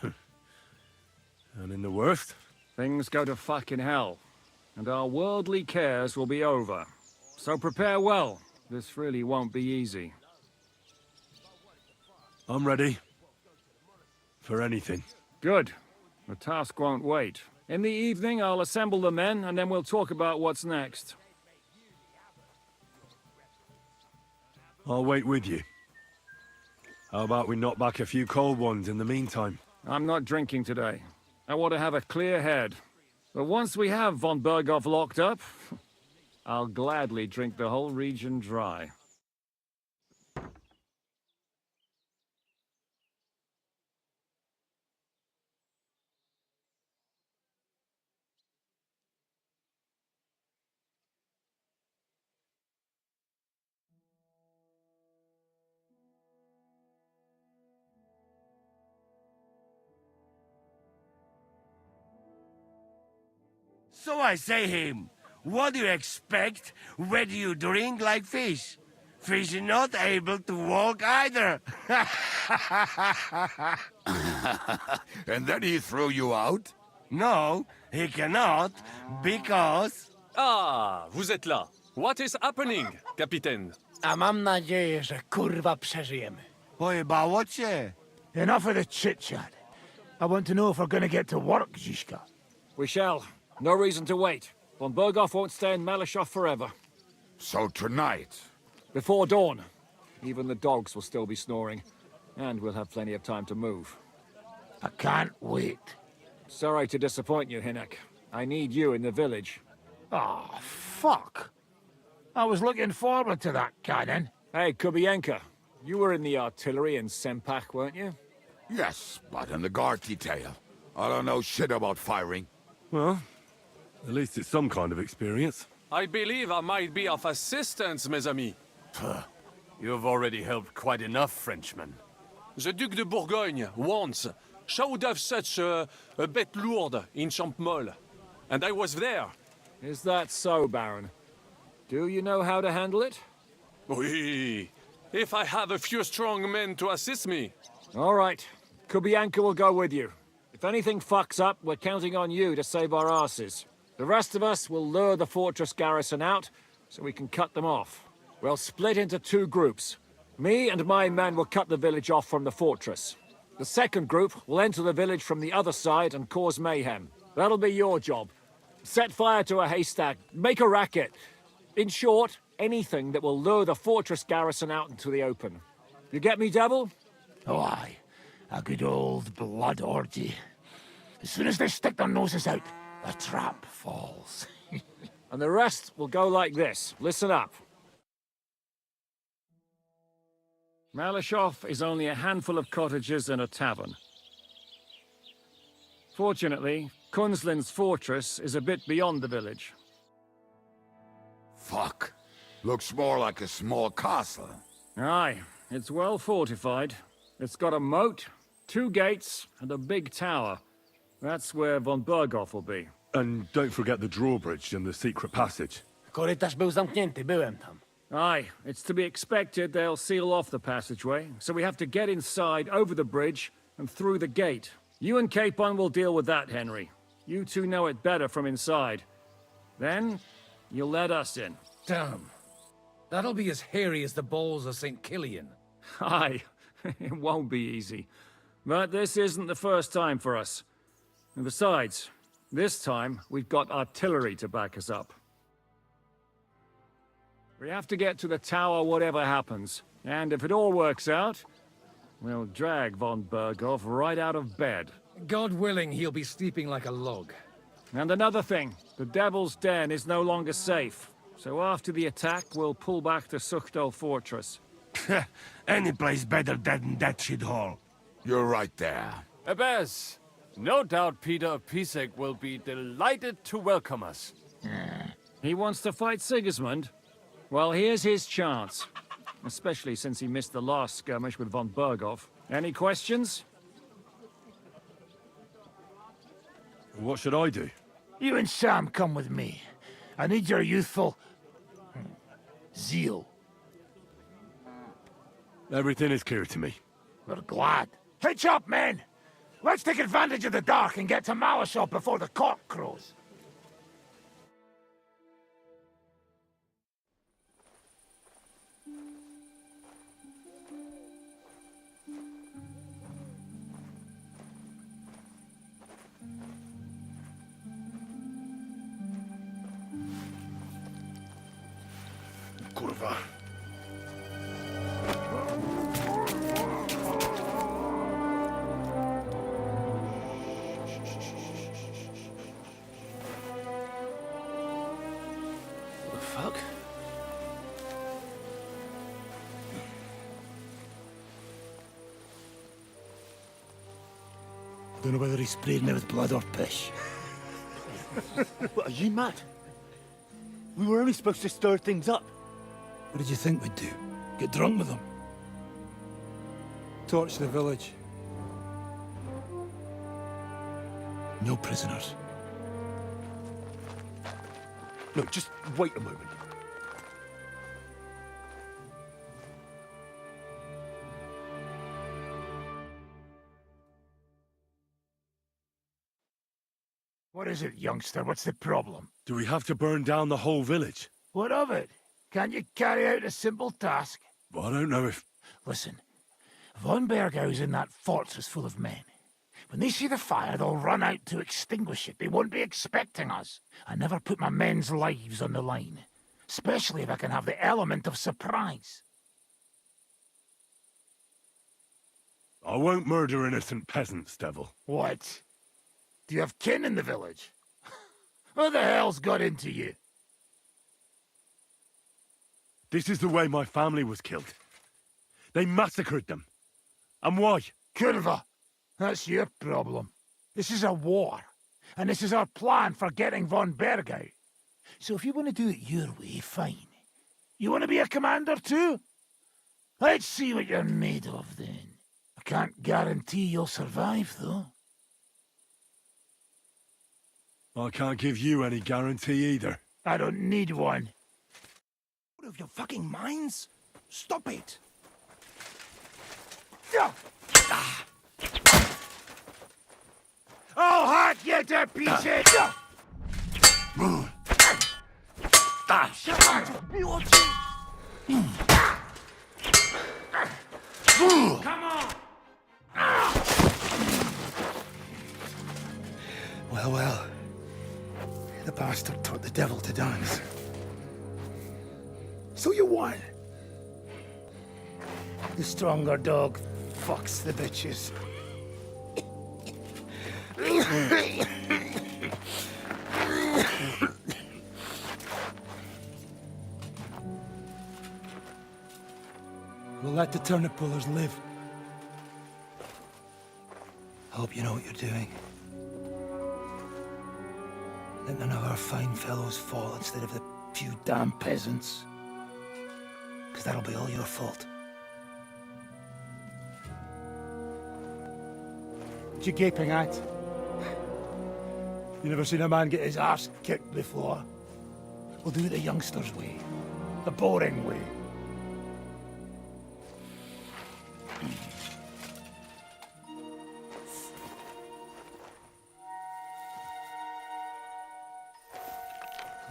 Speaker 2: And in the worst?
Speaker 14: Things go to fucking hell, and our worldly cares will be over. So prepare well. This really won't be easy.
Speaker 2: I'm ready. For anything.
Speaker 14: Good. The task won't wait. In the evening, I'll assemble the men, and then we'll talk about what's next.
Speaker 2: I'll wait with you. How about we knock back a few cold ones in the meantime?
Speaker 14: I'm not drinking today. I want to have a clear head. But once we have von Berghoff locked up, I'll gladly drink the whole region dry.
Speaker 10: So I say him, what do you expect when you drink like fish? Fish is not able to walk either.
Speaker 5: And then he threw you out?
Speaker 10: No, he cannot, because...
Speaker 13: Ah, vous êtes là. What is happening, Capitaine?
Speaker 15: A mam nadzieję, że kurwa przeżyjemy.
Speaker 10: Pojebało cię.
Speaker 15: Enough of the chit-chat. I want to know if we're gonna get to work, Zizka.
Speaker 14: We shall. No reason to wait. Von Berghoff won't stay in Malashov forever.
Speaker 5: So tonight?
Speaker 14: Before dawn. Even the dogs will still be snoring. And we'll have plenty of time to move.
Speaker 15: I can't wait.
Speaker 14: Sorry to disappoint you, Hinek. I need you in the village.
Speaker 15: Oh, fuck. I was looking forward to that, Cannon.
Speaker 14: Hey, Kubienka. You were in the artillery in Sempak, weren't you?
Speaker 5: Yes, but in the guard detail. I don't know shit about firing.
Speaker 2: Well, at least it's some kind of experience.
Speaker 13: I believe I might be of assistance, mes amis.
Speaker 2: You've already helped quite enough, Frenchman.
Speaker 13: The Duc de Bourgogne, once, showed off such a bête lourde in Champmol. And I was there.
Speaker 14: Is that so, Baron? Do you know how to handle it?
Speaker 13: Oui. If I have a few strong men to assist me.
Speaker 14: All right. Kubianka will go with you. If anything fucks up, we're counting on you to save our asses. The rest of us will lure the fortress garrison out, so we can cut them off. We'll split into two groups. Me and my men will cut the village off from the fortress. The second group will enter the village from the other side and cause mayhem. That'll be your job. Set fire to a haystack, make a racket. In short, anything that will lure the fortress garrison out into the open. You get me, Devil?
Speaker 15: Oh, aye. A good old blood orgy. As soon as they stick their noses out, the trap falls.
Speaker 14: And the rest will go like this. Listen up. Malashov is only a handful of cottages and a tavern. Fortunately, Kunzlin's fortress is a bit beyond the village.
Speaker 15: Fuck. Looks more like a small castle.
Speaker 14: Aye, it's well fortified. It's got a moat, 2 gates, and a big tower. That's where von Berghoff will be.
Speaker 2: And don't forget the drawbridge and the secret passage.
Speaker 15: Korytarz był zamknięty, byłem tam.
Speaker 14: Aye, it's to be expected they'll seal off the passageway, so we have to get inside, over the bridge, and through the gate. You and Capon will deal with that, Henry. You two know it better from inside. Then, you'll let us in.
Speaker 16: Damn. That'll be as hairy as the balls of St. Killian.
Speaker 14: Aye, it won't be easy. But this isn't the first time for us. And besides, this time, we've got artillery to back us up. We have to get to the tower whatever happens. And if it all works out, we'll drag von Berghoff right out of bed.
Speaker 16: God willing, he'll be sleeping like a log.
Speaker 14: And another thing, the Devil's Den is no longer safe. So after the attack, we'll pull back to Suchtal Fortress.
Speaker 10: Any place better than that shithole.
Speaker 15: You're right there.
Speaker 13: Abbas, no doubt Peter of Pisek will be delighted to welcome us.
Speaker 14: He wants to fight Sigismund? Well, here's his chance. Especially since he missed the last skirmish with von Berghoff. Any questions?
Speaker 2: What should I do?
Speaker 15: You and Sam come with me. I need your youthful... zeal.
Speaker 2: Everything is clear to me.
Speaker 15: We're glad. Hitch up, men! Let's take advantage of the dark and get to Malashop before the cock crows.
Speaker 10: Kurwa.
Speaker 2: What the fuck?
Speaker 15: Don't know whether he sprayed me with blood or piss.
Speaker 10: What, are you mad? We were only supposed to stir things up.
Speaker 15: What did you think we'd do? Get drunk with them?
Speaker 10: Torch the village.
Speaker 15: No prisoners.
Speaker 2: No, just wait a moment.
Speaker 15: What is it, youngster? What's the problem?
Speaker 2: Do we have to burn down the whole village?
Speaker 15: What of it? Can't you carry out a simple task?
Speaker 2: Well, I don't know if...
Speaker 15: Listen, von Bergau's in that fortress full of men. When they see the fire, they'll run out to extinguish it. They won't be expecting us. I never put my men's lives on the line, especially if I can have the element of surprise.
Speaker 2: I won't murder innocent peasants, Devil.
Speaker 15: What? Do you have kin in the village? Who the hell's got into you?
Speaker 2: This is the way my family was killed. They massacred them. And why?
Speaker 15: Kurva, that's your problem. This is a war, and this is our plan for getting von Bergau. So if you want to do it your way, fine. You want to be a commander too? Let's see what you're made of then. I can't guarantee you'll survive, though.
Speaker 2: I can't give you any guarantee either.
Speaker 15: I don't need one.
Speaker 10: Out of your fucking minds? Stop it!
Speaker 15: Oh, hot, you to pieces!
Speaker 10: Come on!
Speaker 15: Well, well. The bastard taught the devil to dance. So you won. The stronger dog fucks the bitches. We'll let the turnip pullers live. I hope you know what you're doing. Let none of our fine fellows fall instead of the you damn peasants. Because that'll be all your fault. What you gaping at? You never seen a man get his arse kicked before? We'll do it the youngsters' way. The boring way.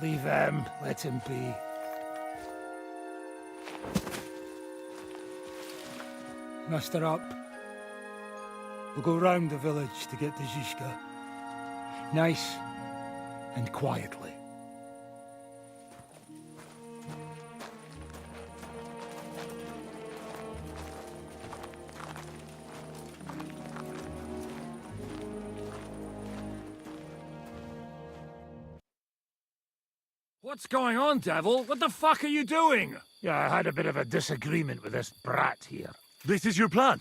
Speaker 15: Leave him. Let him be. Muster up. We'll go round the village to get to Zizka. Nice and quietly.
Speaker 14: What's going on, Devil? What the fuck are you doing?
Speaker 15: Yeah, I had a bit of a disagreement with this brat here.
Speaker 2: This is your plan?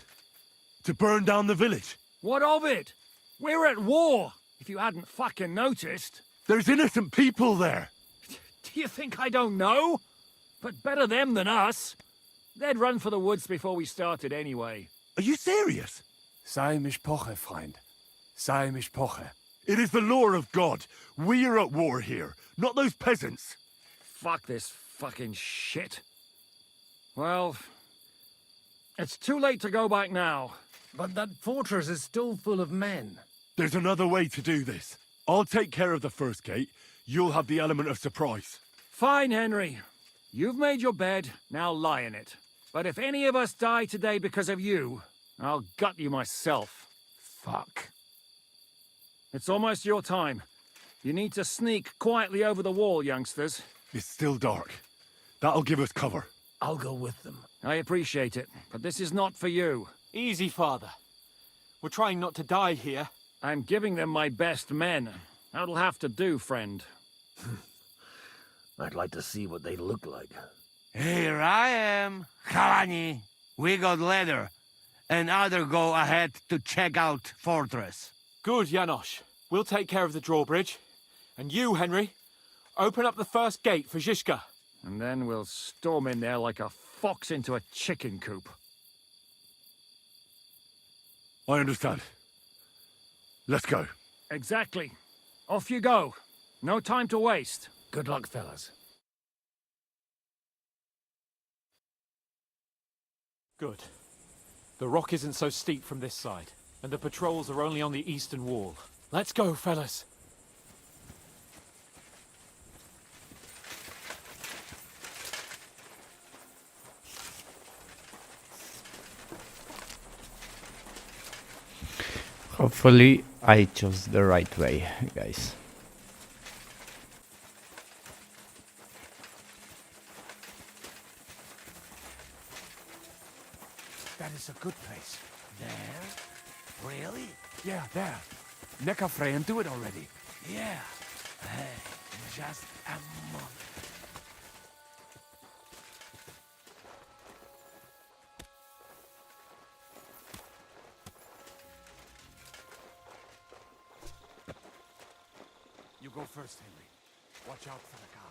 Speaker 2: To burn down the village?
Speaker 14: What of it? We're at war, if you hadn't fucking noticed.
Speaker 2: There's innocent people there.
Speaker 14: Do you think I don't know? But better them than us. They'd run for the woods before we started anyway.
Speaker 2: Are you serious?
Speaker 10: Sei mishpoche, friend. Sei mishpoche.
Speaker 2: It is the law of God. We are at war here, not those peasants.
Speaker 14: Fuck this fucking shit. Well, it's too late to go back now.
Speaker 16: But that fortress is still full of men.
Speaker 2: There's another way to do this. I'll take care of the first gate. You'll have the element of surprise.
Speaker 14: Fine, Henry. You've made your bed, now lie in it. But if any of us die today because of you, I'll gut you myself.
Speaker 15: Fuck.
Speaker 14: It's almost your time. You need to sneak quietly over the wall, youngsters.
Speaker 2: It's still dark. That'll give us cover.
Speaker 15: I'll go with them.
Speaker 14: I appreciate it, but this is not for you.
Speaker 17: Easy, Father. We're trying not to die here.
Speaker 14: I'm giving them my best men. That'll have to do, friend.
Speaker 4: I'd like to see what they look like.
Speaker 5: Here I am, Kalani. We got leather, and other go ahead to check out fortress.
Speaker 17: Good, Janosch. We'll take care of the drawbridge. And you, Henry, open up the first gate for Zizka.
Speaker 14: And then we'll storm in there like a fox into a chicken coop.
Speaker 2: I understand. Let's go.
Speaker 14: Exactly. Off you go. No time to waste.
Speaker 15: Good luck, fellas.
Speaker 17: Good. The rock isn't so steep from this side, and the patrols are only on the eastern wall. Let's go, fellas.
Speaker 1: Hopefully I chose the right way, guys.
Speaker 10: That is a good place.
Speaker 4: There? Really?
Speaker 10: Yeah, there. Neckarfrey and do it already.
Speaker 4: Yeah. Hey, just a moment.
Speaker 10: You go first, Henry. Watch out for the guard.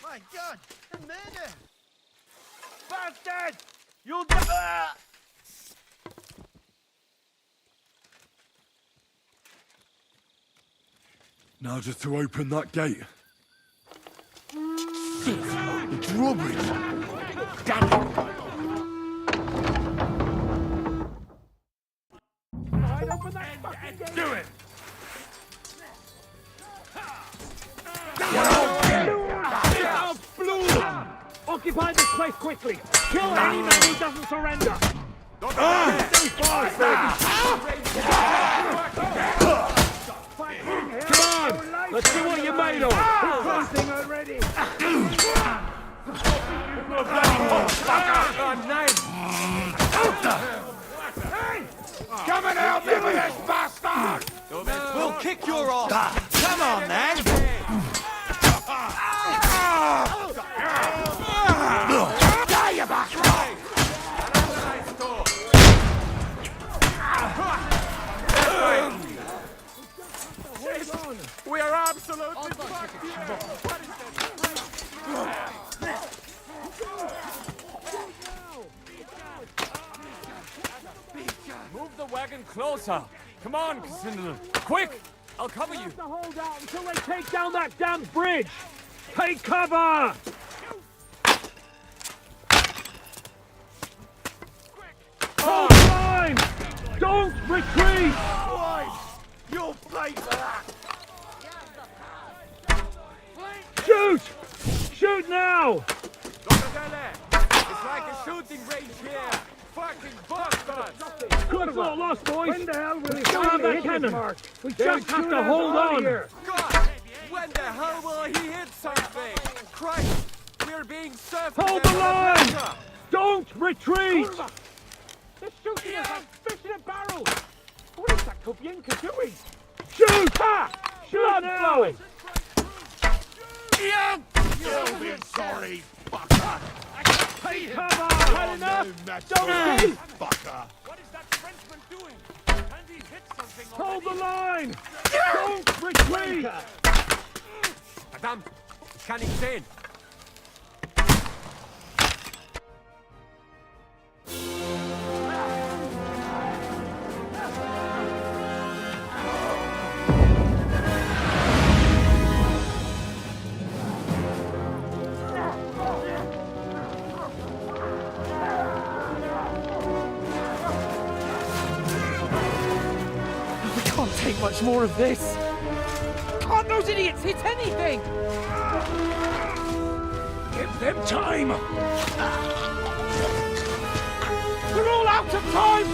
Speaker 5: My God! The murder!
Speaker 10: Bastard! You'll die!
Speaker 5: Now just to open that gate.
Speaker 10: The drawbridge! Damn it!
Speaker 5: Do it!
Speaker 14: Occupy this place quickly! Kill any man who doesn't surrender! Come on! Let's see what you're made of! Closing already!
Speaker 5: Come and help me with this bastard!
Speaker 11: We'll kick your ass! Come on, then!
Speaker 5: Die, you bastard! We are absolutely fucked here!
Speaker 17: Move the wagon closer. Come on, Cassandra. Quick! I'll cover you.
Speaker 14: have to hold out until they take down that damn bridge! Take cover! Hold the line! Don't retreat!
Speaker 5: You'll pay for that!
Speaker 14: Shoot! Shoot now!
Speaker 5: It's like a shooting range here! Fucking bastards!
Speaker 14: Good not lost, boys! When the hell will he have that cannon? We just have to hold on!
Speaker 5: God! When the hell will he hit something? Christ! We're being served!
Speaker 14: Hold the line! Don't retreat! They're shooting us like fish in a barrel! What is that Kubienka doing? Shoot! Ha! Shoot now!
Speaker 5: You'll be sorry, fucker!
Speaker 14: Take cover! Had enough? Don't shoot!
Speaker 5: Fucker!
Speaker 14: What is that Frenchman doing? And he hit something already. Hold the line! Don't retreat!
Speaker 5: Madame, ich kann ihn sehen!
Speaker 16: Can't take much more of this. Can't those idiots hit anything?
Speaker 15: Give them time!
Speaker 14: They're all out of time!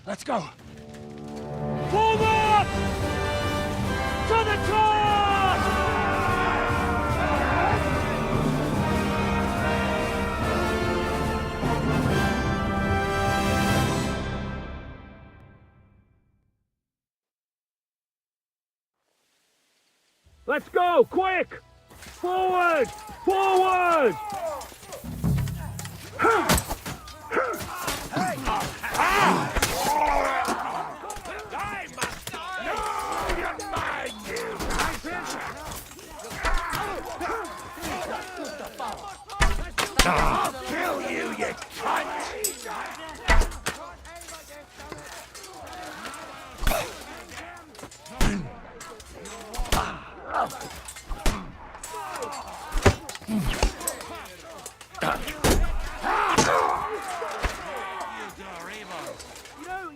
Speaker 15: Let's go!
Speaker 14: Forward! To the top! Let's go! Quick! Forward! Forward!
Speaker 5: I'll kill you, you cunt!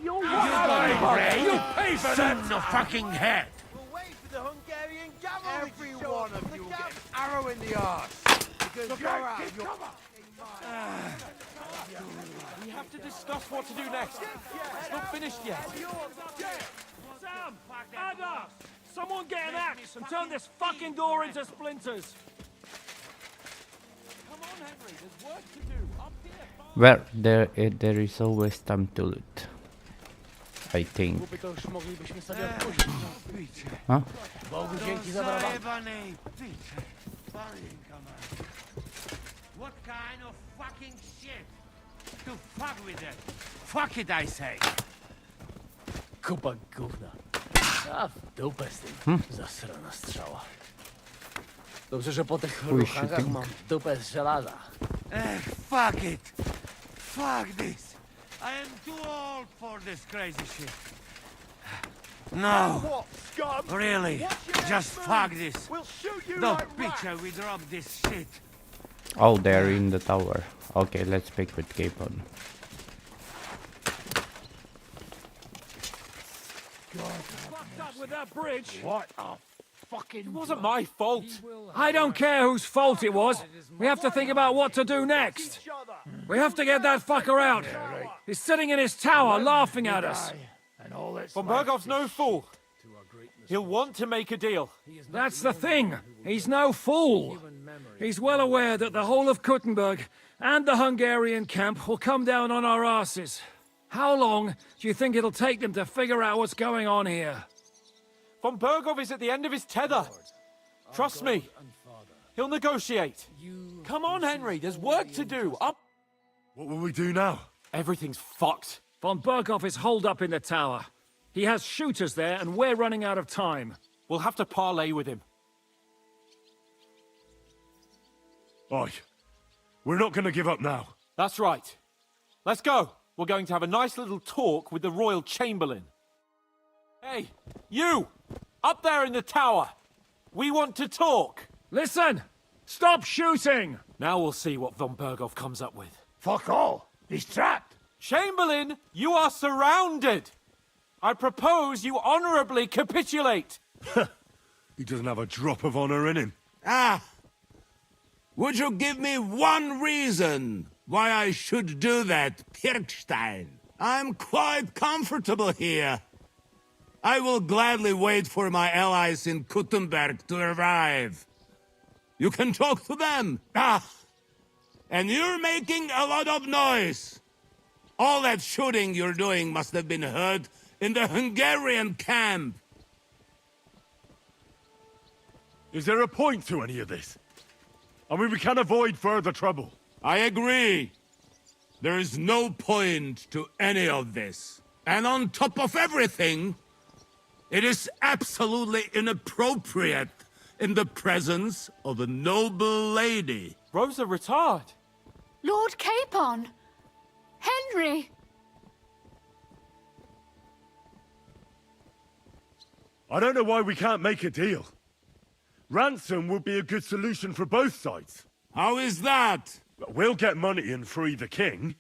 Speaker 5: You'll pay for that in the fucking head!
Speaker 10: We'll wait for the Hungarian cavalry. Every one of you will get an arrow in the arse. Because you're out of your
Speaker 17: We have to discuss what to do next. It's not finished yet.
Speaker 14: Sam! Ada! Someone get an axe and turn this fucking door into splinters!
Speaker 17: Come on, Henry. There's work to do. Up
Speaker 1: Well, there is always time to loot. I think. Huh?
Speaker 5: What kind of fucking shit? To fuck with it. Fuck it, I say.
Speaker 10: Kupa gówna. A w dupę z tym. Zasrana strzała. Dobrze, że po tych ruchangach mam dupę z żelaza.
Speaker 5: Fuck it. Fuck this. I am too old for this crazy shit. No. Really. Just fuck this. Don't picture we drop this shit.
Speaker 1: Oh, they're in the tower. Okay, let's pick with Capon.
Speaker 14: Fucked up with that bridge.
Speaker 15: What a fucking...
Speaker 17: It wasn't my fault.
Speaker 14: I don't care whose fault it was. We have to think about what to do next. We have to get that fucker out. He's sitting in his tower laughing at us.
Speaker 17: Von Bergov's no fool. He'll want to make a deal.
Speaker 14: That's the thing. He's no fool. He's well aware that the whole of Kuttenberg and the Hungarian camp will come down on our asses. How long do you think it'll take them to figure out what's going on here?
Speaker 17: Von Bergov is at the end of his tether. Trust me. He'll negotiate. Come on, Henry. There's work to do. Up.
Speaker 2: What will we do now?
Speaker 17: Everything's fucked.
Speaker 14: Von Bergov is holed up in the tower. He has shooters there, and we're running out of time.
Speaker 17: We'll have to parley with him.
Speaker 2: Oi. We're not going to give up now.
Speaker 17: That's right. Let's go. We're going to have a nice little talk with the Royal Chamberlain. Hey, you! Up there in the tower! We want to talk!
Speaker 14: Listen! Stop shooting!
Speaker 17: Now we'll see what Von Bergov comes up with.
Speaker 15: Fuck all! He's trapped!
Speaker 17: Chamberlain, you are surrounded! I propose you honorably capitulate!
Speaker 2: He doesn't have a drop of honor in him.
Speaker 18: Ah! Would you give me one reason why I should do that, Pirkstein? I'm quite comfortable here. I will gladly wait for my allies in Kuttenberg to arrive. You can talk to them. Ah! And you're making a lot of noise. All that shooting you're doing must have been heard in the Hungarian camp.
Speaker 2: Is there a point to any of this? I mean, we can avoid further trouble.
Speaker 18: I agree. There is no point to any of this. And on top of everything, it is absolutely inappropriate in the presence of a noble lady.
Speaker 17: Rosa Retard.
Speaker 12: Lord Capon! Henry!
Speaker 2: I don't know why we can't make a deal. Ransom would be a good solution for both sides.
Speaker 18: How is that?
Speaker 2: We'll get money and free the king,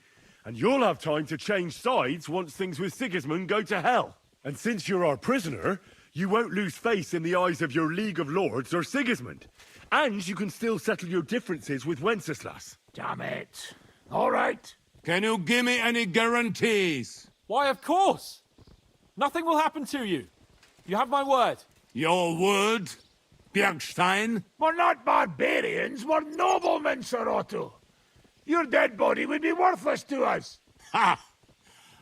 Speaker 2: and you'll have time to change sides once things with Sigismund go to hell. And since you're our prisoner, you won't lose face in the eyes of your League of Lords or Sigismund. And you can still settle your differences with Wenceslas.
Speaker 15: Damn it. All right.
Speaker 18: Can you give me any guarantees?
Speaker 17: Why, of course. Nothing will happen to you. You have my word.
Speaker 18: Your word, Bjergstein?
Speaker 15: We're not barbarians, we're noblemen, Sir Otto. Your dead body would be worthless to us.
Speaker 18: Ha!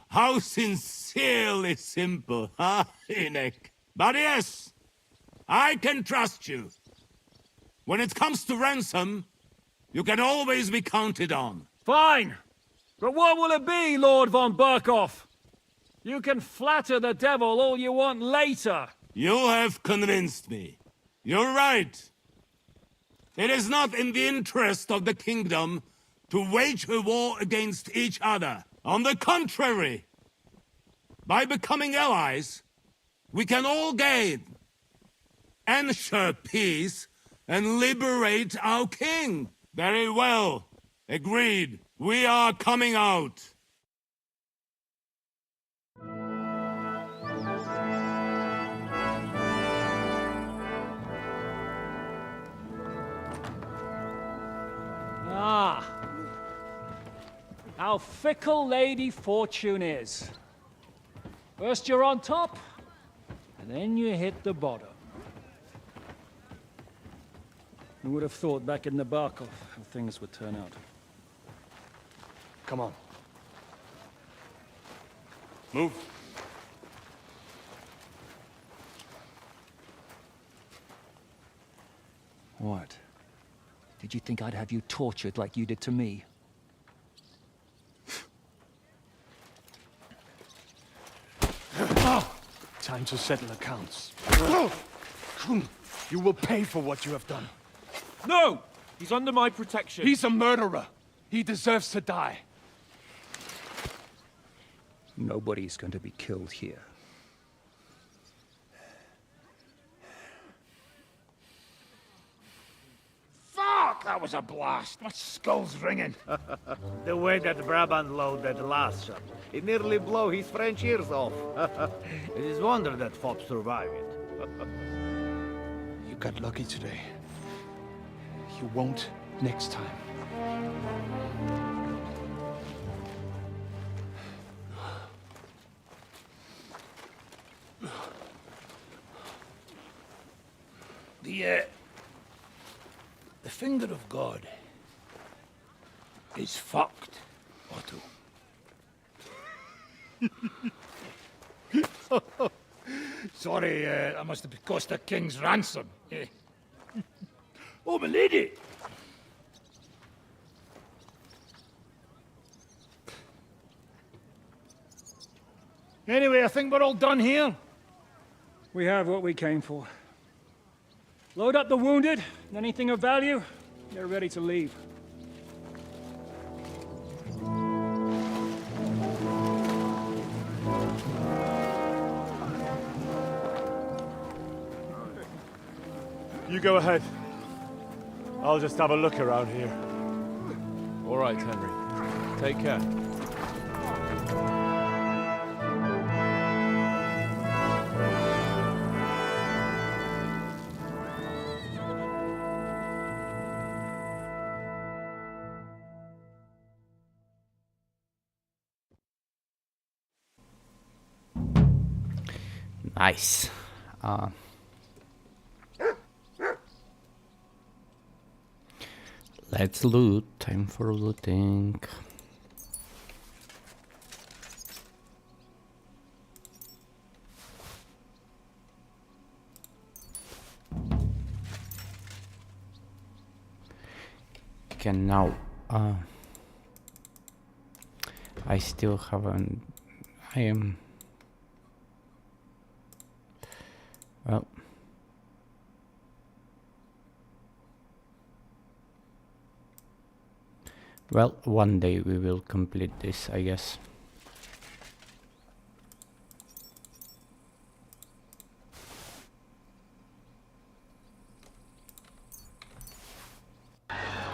Speaker 18: How sincerely simple, huh, Enoch? But yes, I can trust you. When it comes to ransom, you can always be counted on.
Speaker 14: Fine. But what will it be, Lord von Berkov? You can flatter the devil all you want later.
Speaker 18: You have convinced me. You're right. It is not in the interest of the kingdom to wage a war against each other. On the contrary, by becoming allies, we can all gain, ensure peace, and liberate our king. Very well. Agreed. We are coming out.
Speaker 14: Ah. How fickle Lady Fortune is. First you're on top, and then you hit the bottom. Who would have thought back in the Barkov how things would turn out?
Speaker 10: Come on. Move.
Speaker 19: What? Did you think I'd have you tortured like you did to me?
Speaker 10: Time to settle accounts. You will pay for what you have done.
Speaker 17: No! He's under my protection.
Speaker 10: He's a murderer. He deserves to die.
Speaker 19: Nobody's going to be killed here.
Speaker 15: Fuck! That was a blast. My skull's ringing.
Speaker 20: The way that Brabant loaded last shot, it nearly blow his French ears off. It is wonder that fop survived it.
Speaker 10: You got lucky today. You won't next time.
Speaker 15: The finger of God is fucked, Otto. Sorry, that must have cost a king's ransom. Oh, my lady! Anyway, I think we're all done here.
Speaker 14: We have what we came for. Load up the wounded, and anything of value, they're ready to leave.
Speaker 10: You go ahead. I'll just have a look around here.
Speaker 17: All right, Henry. Take care.
Speaker 1: Nice. Let's loot. Time for looting. Okay, now I still haven't. I am. Well, one day we will complete this, I guess.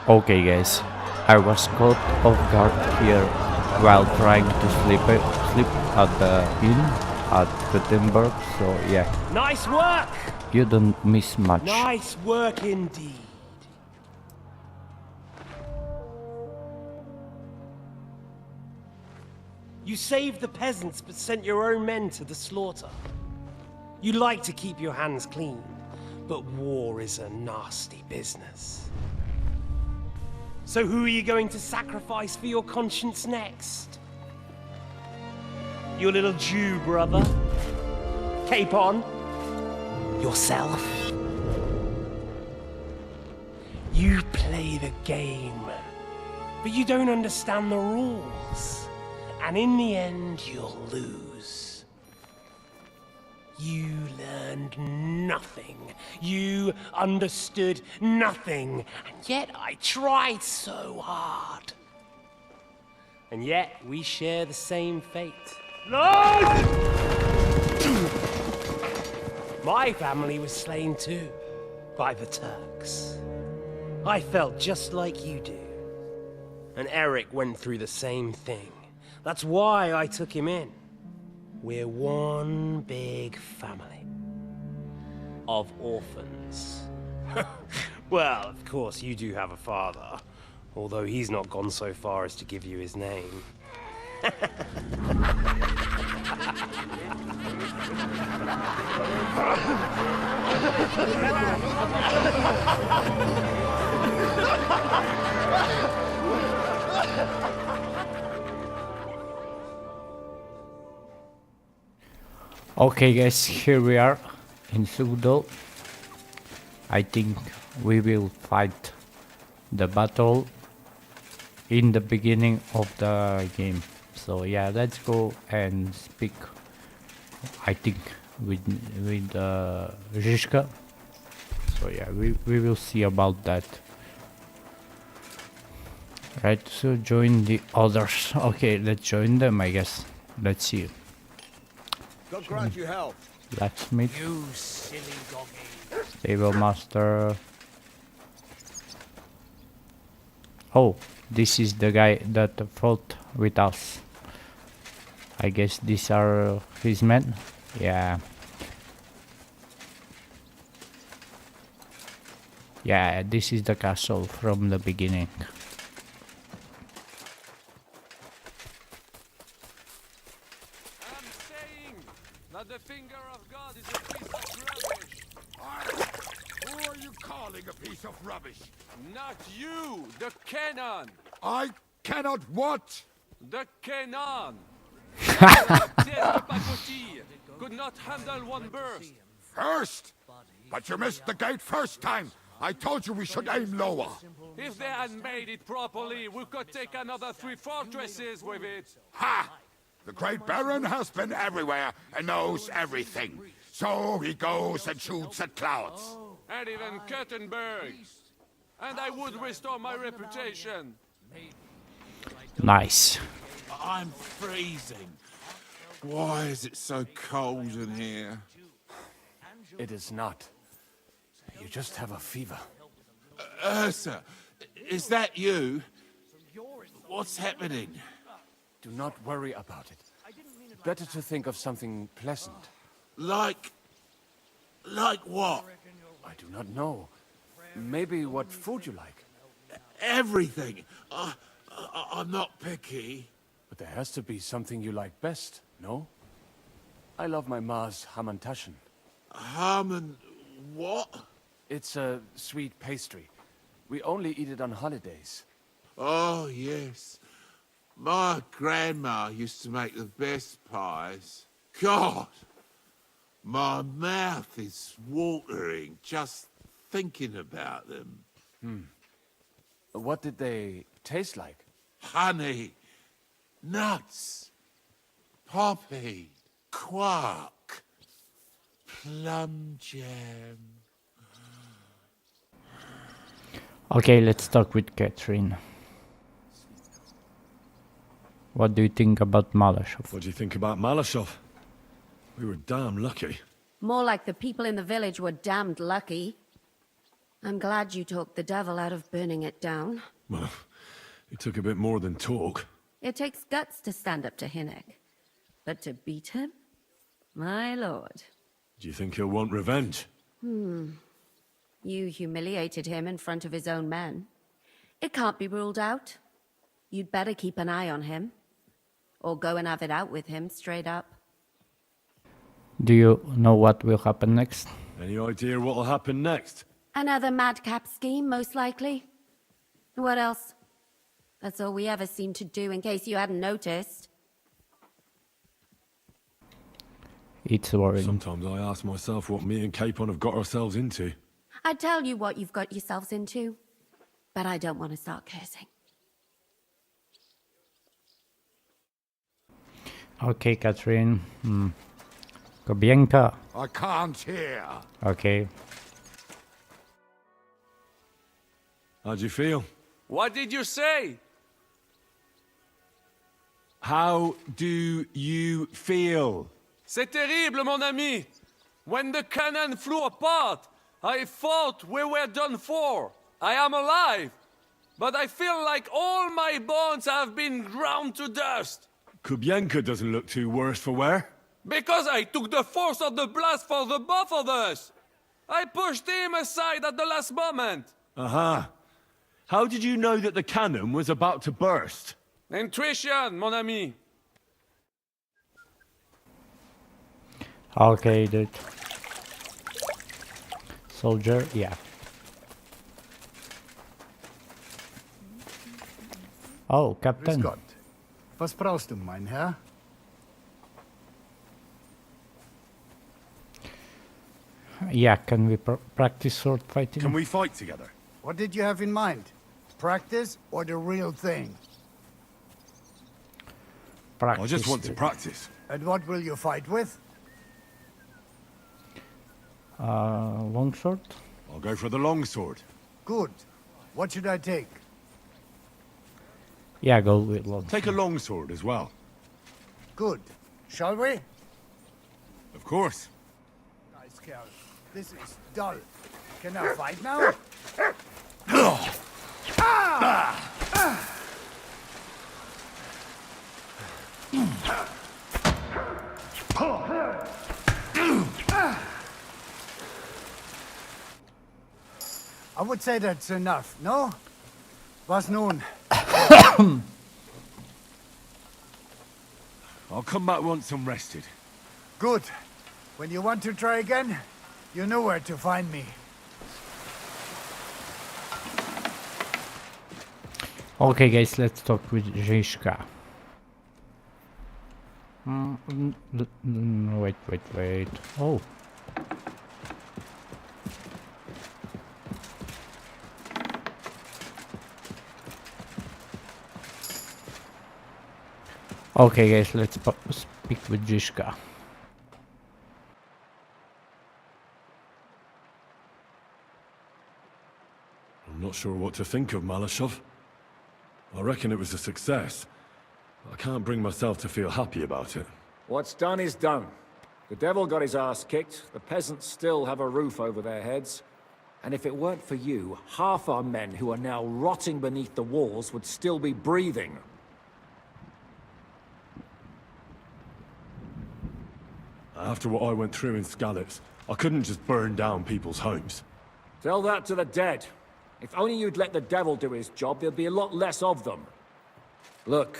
Speaker 1: Okay guys, I was caught off guard here while trying to sleep at the inn at Gutenberg, so yeah.
Speaker 8: Nice work!
Speaker 1: You don't miss much.
Speaker 8: Nice work indeed. You saved the peasants but sent your own men to the slaughter. You like to keep your hands clean, but war is a nasty business. So who are you going to sacrifice for your conscience next? Your little Jew brother? Capon? Yourself? You play the game, but you don't understand the rules. And in the end, you'll lose. You learned nothing. You understood nothing. And yet I tried so hard. And yet we share the same fate. Lord! My family was slain too, by the Turks. I felt just like you do. And Eric went through the same thing. That's why I took him in. We're one big family. Of orphans. Well, of course, you do have a father. Although he's not gone so far as to give you his name.
Speaker 1: Okay guys, here we are in Sugdo. I think we will fight the battle in the beginning of the game. So yeah, let's go and speak, I think, with Zizka. So yeah, we will see about that. Right, so join the others. Okay, let's join them, I guess. Let's see.
Speaker 5: God grant you health.
Speaker 1: Blacksmith.
Speaker 15: You silly doggy.
Speaker 1: Stable master. Oh, this is the guy that fought with us. I guess these are his men. Yeah. Yeah, this is the castle from the beginning.
Speaker 13: The finger of God is a piece of rubbish.
Speaker 5: Who are you calling a piece of rubbish?
Speaker 13: Not you, the cannon.
Speaker 5: I cannot what?
Speaker 13: The cannon. The pacotille could not handle one burst.
Speaker 5: First? But you missed the gate first time. I told you we should aim lower.
Speaker 13: If they had made it properly, we could take another 3 fortresses with it.
Speaker 5: Ha! The Great Baron has been everywhere and knows everything. So he goes and shoots at clouds.
Speaker 13: And even Kettenberg. And I would restore my reputation.
Speaker 1: Nice.
Speaker 3: I'm freezing. Why is it so cold in here?
Speaker 6: It is not. You just have a fever.
Speaker 3: Ursa, is that you? What's happening?
Speaker 6: Do not worry about it. Better to think of something pleasant.
Speaker 3: Like what?
Speaker 6: I do not know. Maybe what food you like.
Speaker 3: Everything. I'm not picky.
Speaker 6: But there has to be something you like best, no? I love my ma's hamantaschen.
Speaker 3: Haman... what?
Speaker 6: It's a sweet pastry. We only eat it on holidays.
Speaker 3: Oh, yes. My grandma used to make the best pies. God! My mouth is watering just thinking about them.
Speaker 6: What did they taste like?
Speaker 3: Honey, nuts, poppy, quark, plum jam.
Speaker 1: Okay, let's talk with Catherine. What do you think about Malashov?
Speaker 21: What do you think about Malashov? We were damn lucky.
Speaker 9: More like the people in the village were damned lucky. I'm glad you talked the devil out of burning it down.
Speaker 21: Well, it took a bit more than talk.
Speaker 9: It takes guts to stand up to Hinnek. But to beat him? My lord.
Speaker 21: Do you think he'll want revenge?
Speaker 9: You humiliated him in front of his own men. It can't be ruled out. You'd better keep an eye on him. Or go and have it out with him, straight up.
Speaker 1: Do you know what will happen next?
Speaker 21: Any idea what'll happen next?
Speaker 9: Another madcap scheme, most likely. What else? That's all we ever seem to do, in case you hadn't noticed.
Speaker 1: It's worrying.
Speaker 21: Sometimes I ask myself what me and Capon have got ourselves into.
Speaker 9: I tell you what you've got yourselves into, but I don't want to start cursing.
Speaker 1: Okay, Catherine. Kobienka.
Speaker 5: I can't hear.
Speaker 1: Okay.
Speaker 21: How'd you feel?
Speaker 13: What did you say?
Speaker 21: How do you feel?
Speaker 13: C'est terrible, mon ami. When the cannon flew apart, I thought we were done for. I am alive. But I feel like all my bones have been ground to dust.
Speaker 21: Kubienka doesn't look too worse for wear.
Speaker 13: Because I took the force of the blast for the both of us. I pushed him aside at the last moment.
Speaker 21: Aha. How did you know that the cannon was about to burst?
Speaker 13: Intuition, mon ami.
Speaker 1: Okay, dude. Soldier, yeah. Oh, Captain.
Speaker 15: Grüß Gott. Was brauchst du, mein Herr?
Speaker 1: Yeah, can we practice sword fighting?
Speaker 10: Can we fight together?
Speaker 7: What did you have in mind? Practice or the real thing?
Speaker 1: Practice.
Speaker 10: I just want to practice.
Speaker 7: And what will you fight with?
Speaker 1: Longsword?
Speaker 10: I'll go for the longsword.
Speaker 7: Good. What should I take?
Speaker 1: Yeah, go with longsword.
Speaker 10: Take a longsword as well.
Speaker 7: Good. Shall we?
Speaker 10: Of course.
Speaker 7: Nice girl. This is dull. Can I fight now? I would say that's enough, no? Was nun?
Speaker 10: I'll come back once I'm rested.
Speaker 7: Good. When you want to try again, you know where to find me.
Speaker 1: Okay, guys, let's talk with Zizka. Wait. Oh. Okay, guys, let's speak with Zizka.
Speaker 2: I'm not sure what to think of Malashov. I reckon it was a success. I can't bring myself to feel happy about it.
Speaker 14: What's done is done. The devil got his ass kicked, the peasants still have a roof over their heads, and if it weren't for you, half our men who are now rotting beneath the walls would still be breathing.
Speaker 2: After what I went through in Skalitz, I couldn't just burn down people's homes.
Speaker 14: Tell that to the dead. If only you'd let the devil do his job, there'd be a lot less of them. Look,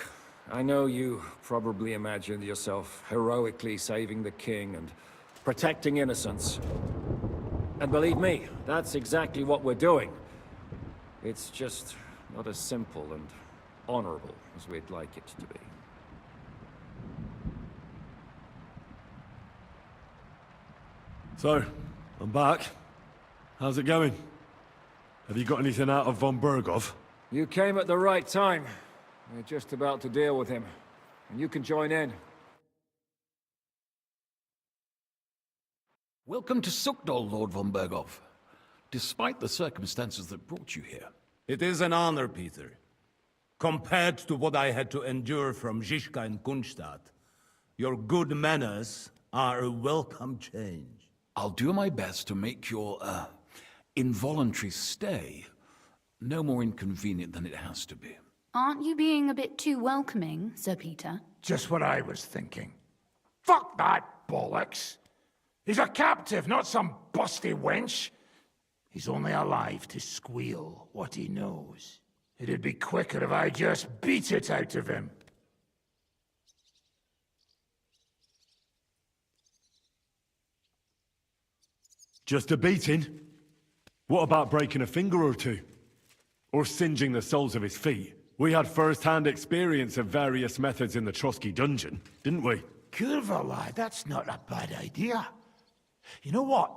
Speaker 14: I know you probably imagined yourself heroically saving the king and protecting innocents. And believe me, that's exactly what we're doing. It's just not as simple and honorable as we'd like it to be.
Speaker 2: So, I'm back. How's it going? Have you got anything out of von Bergov?
Speaker 14: You came at the right time. We're just about to deal with him. And you can join in.
Speaker 22: Welcome to Sukdol, Lord von Bergov. Despite the circumstances that brought you here.
Speaker 18: It is an honor, Peter. Compared to what I had to endure from Zizka and Kunstadt, your good manners are a welcome change.
Speaker 22: I'll do my best to make your, involuntary stay no more inconvenient than it has to be.
Speaker 12: Aren't you being a bit too welcoming, Sir Peter?
Speaker 15: Just what I was thinking. Fuck that bollocks. He's a captive, not some busty wench. He's only alive to squeal what he knows. It'd be quicker if I just beat it out of him.
Speaker 2: Just a beating? What about breaking a finger or two? Or singeing the soles of his feet? We had first-hand experience of various methods in the Trotsky dungeon, didn't we?
Speaker 15: Curva, lad, that's not a bad idea. You know what?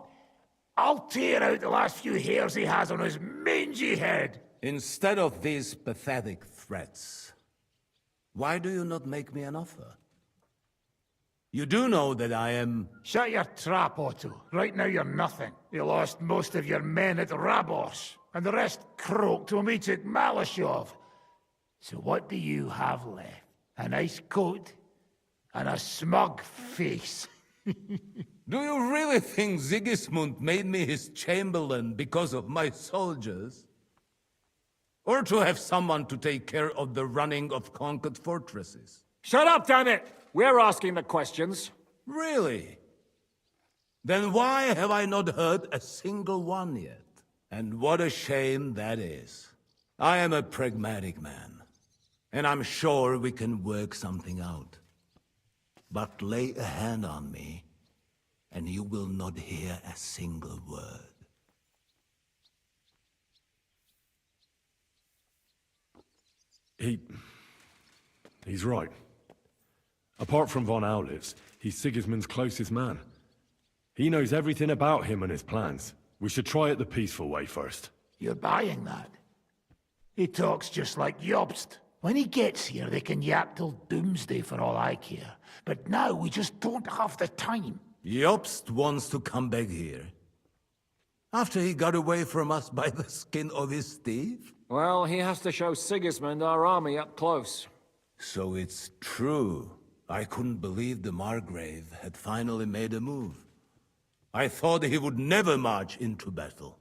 Speaker 15: I'll tear out the last few hairs he has on his mangy head.
Speaker 18: Instead of these pathetic threats, why do you not make me an offer? You do know that I am...
Speaker 15: Shut your trap, Otto. Right now you're nothing. You lost most of your men at Rabos, and the rest croaked when we took Malashov. So what do you have left? A nice coat and a smug face.
Speaker 18: Do you really think Sigismund made me his chamberlain because of my soldiers? Or to have someone to take care of the running of conquered fortresses?
Speaker 14: Shut up, damn it! We're asking the questions.
Speaker 18: Really? Then why have I not heard a single one yet? And what a shame that is. I am a pragmatic man, and I'm sure we can work something out. But lay a hand on me, and you will not hear a single word.
Speaker 2: He's right. Apart from von Aulitz, he's Sigismund's closest man.
Speaker 4: He knows everything about him and his plans. We should try it the peaceful way first.
Speaker 15: You're buying that? He talks just like Jobst. When he gets here, they can yap till doomsday for all I care. But now we just don't have the time.
Speaker 18: Jobst wants to come back here. After he got away from us by the skin of his teeth?
Speaker 14: Well, he has to show Sigismund our army up close.
Speaker 18: So it's true. I couldn't believe the Margrave had finally made a move. I thought he would never march into battle.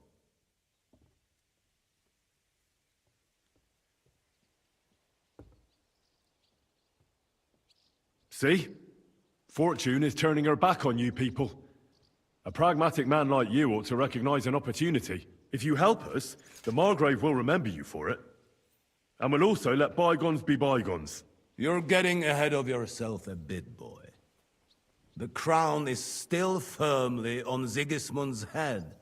Speaker 4: See? Fortune is turning her back on you people. A pragmatic man like you ought to recognize an opportunity. If you help us, the Margrave will remember you for it. And will also let bygones be bygones.
Speaker 18: You're getting ahead of yourself a bit, boy. The crown is still firmly on Sigismund's head,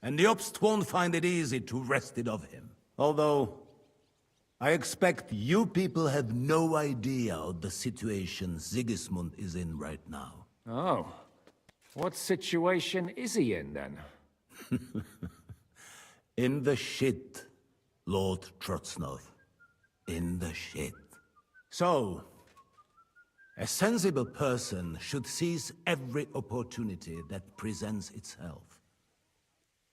Speaker 18: and Jobst won't find it easy to wrest it of him. Although, I expect you people have no idea of the situation Sigismund is in right now.
Speaker 14: Oh. What situation is he in, then?
Speaker 18: In the shit, Lord Trotsnov. In the shit. So, a sensible person should seize every opportunity that presents itself.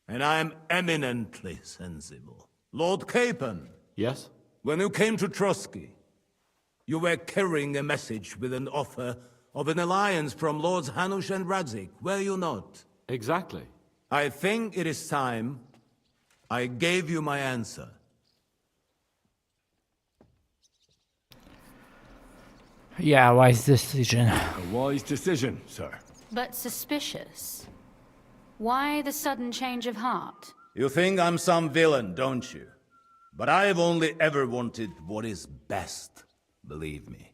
Speaker 18: And I am eminently sensible. Lord Capon.
Speaker 21: Yes?
Speaker 18: When you came to Trotsky, you were carrying a message with an offer of an alliance from Lords Hanush and Radzik, were you not?
Speaker 21: Exactly.
Speaker 18: I think it is time I gave you my answer.
Speaker 1: Yeah, wise decision.
Speaker 4: A wise decision, sir.
Speaker 12: But suspicious. Why the sudden change of heart?
Speaker 18: You think I'm some villain, don't you? But I've only ever wanted what is best, believe me.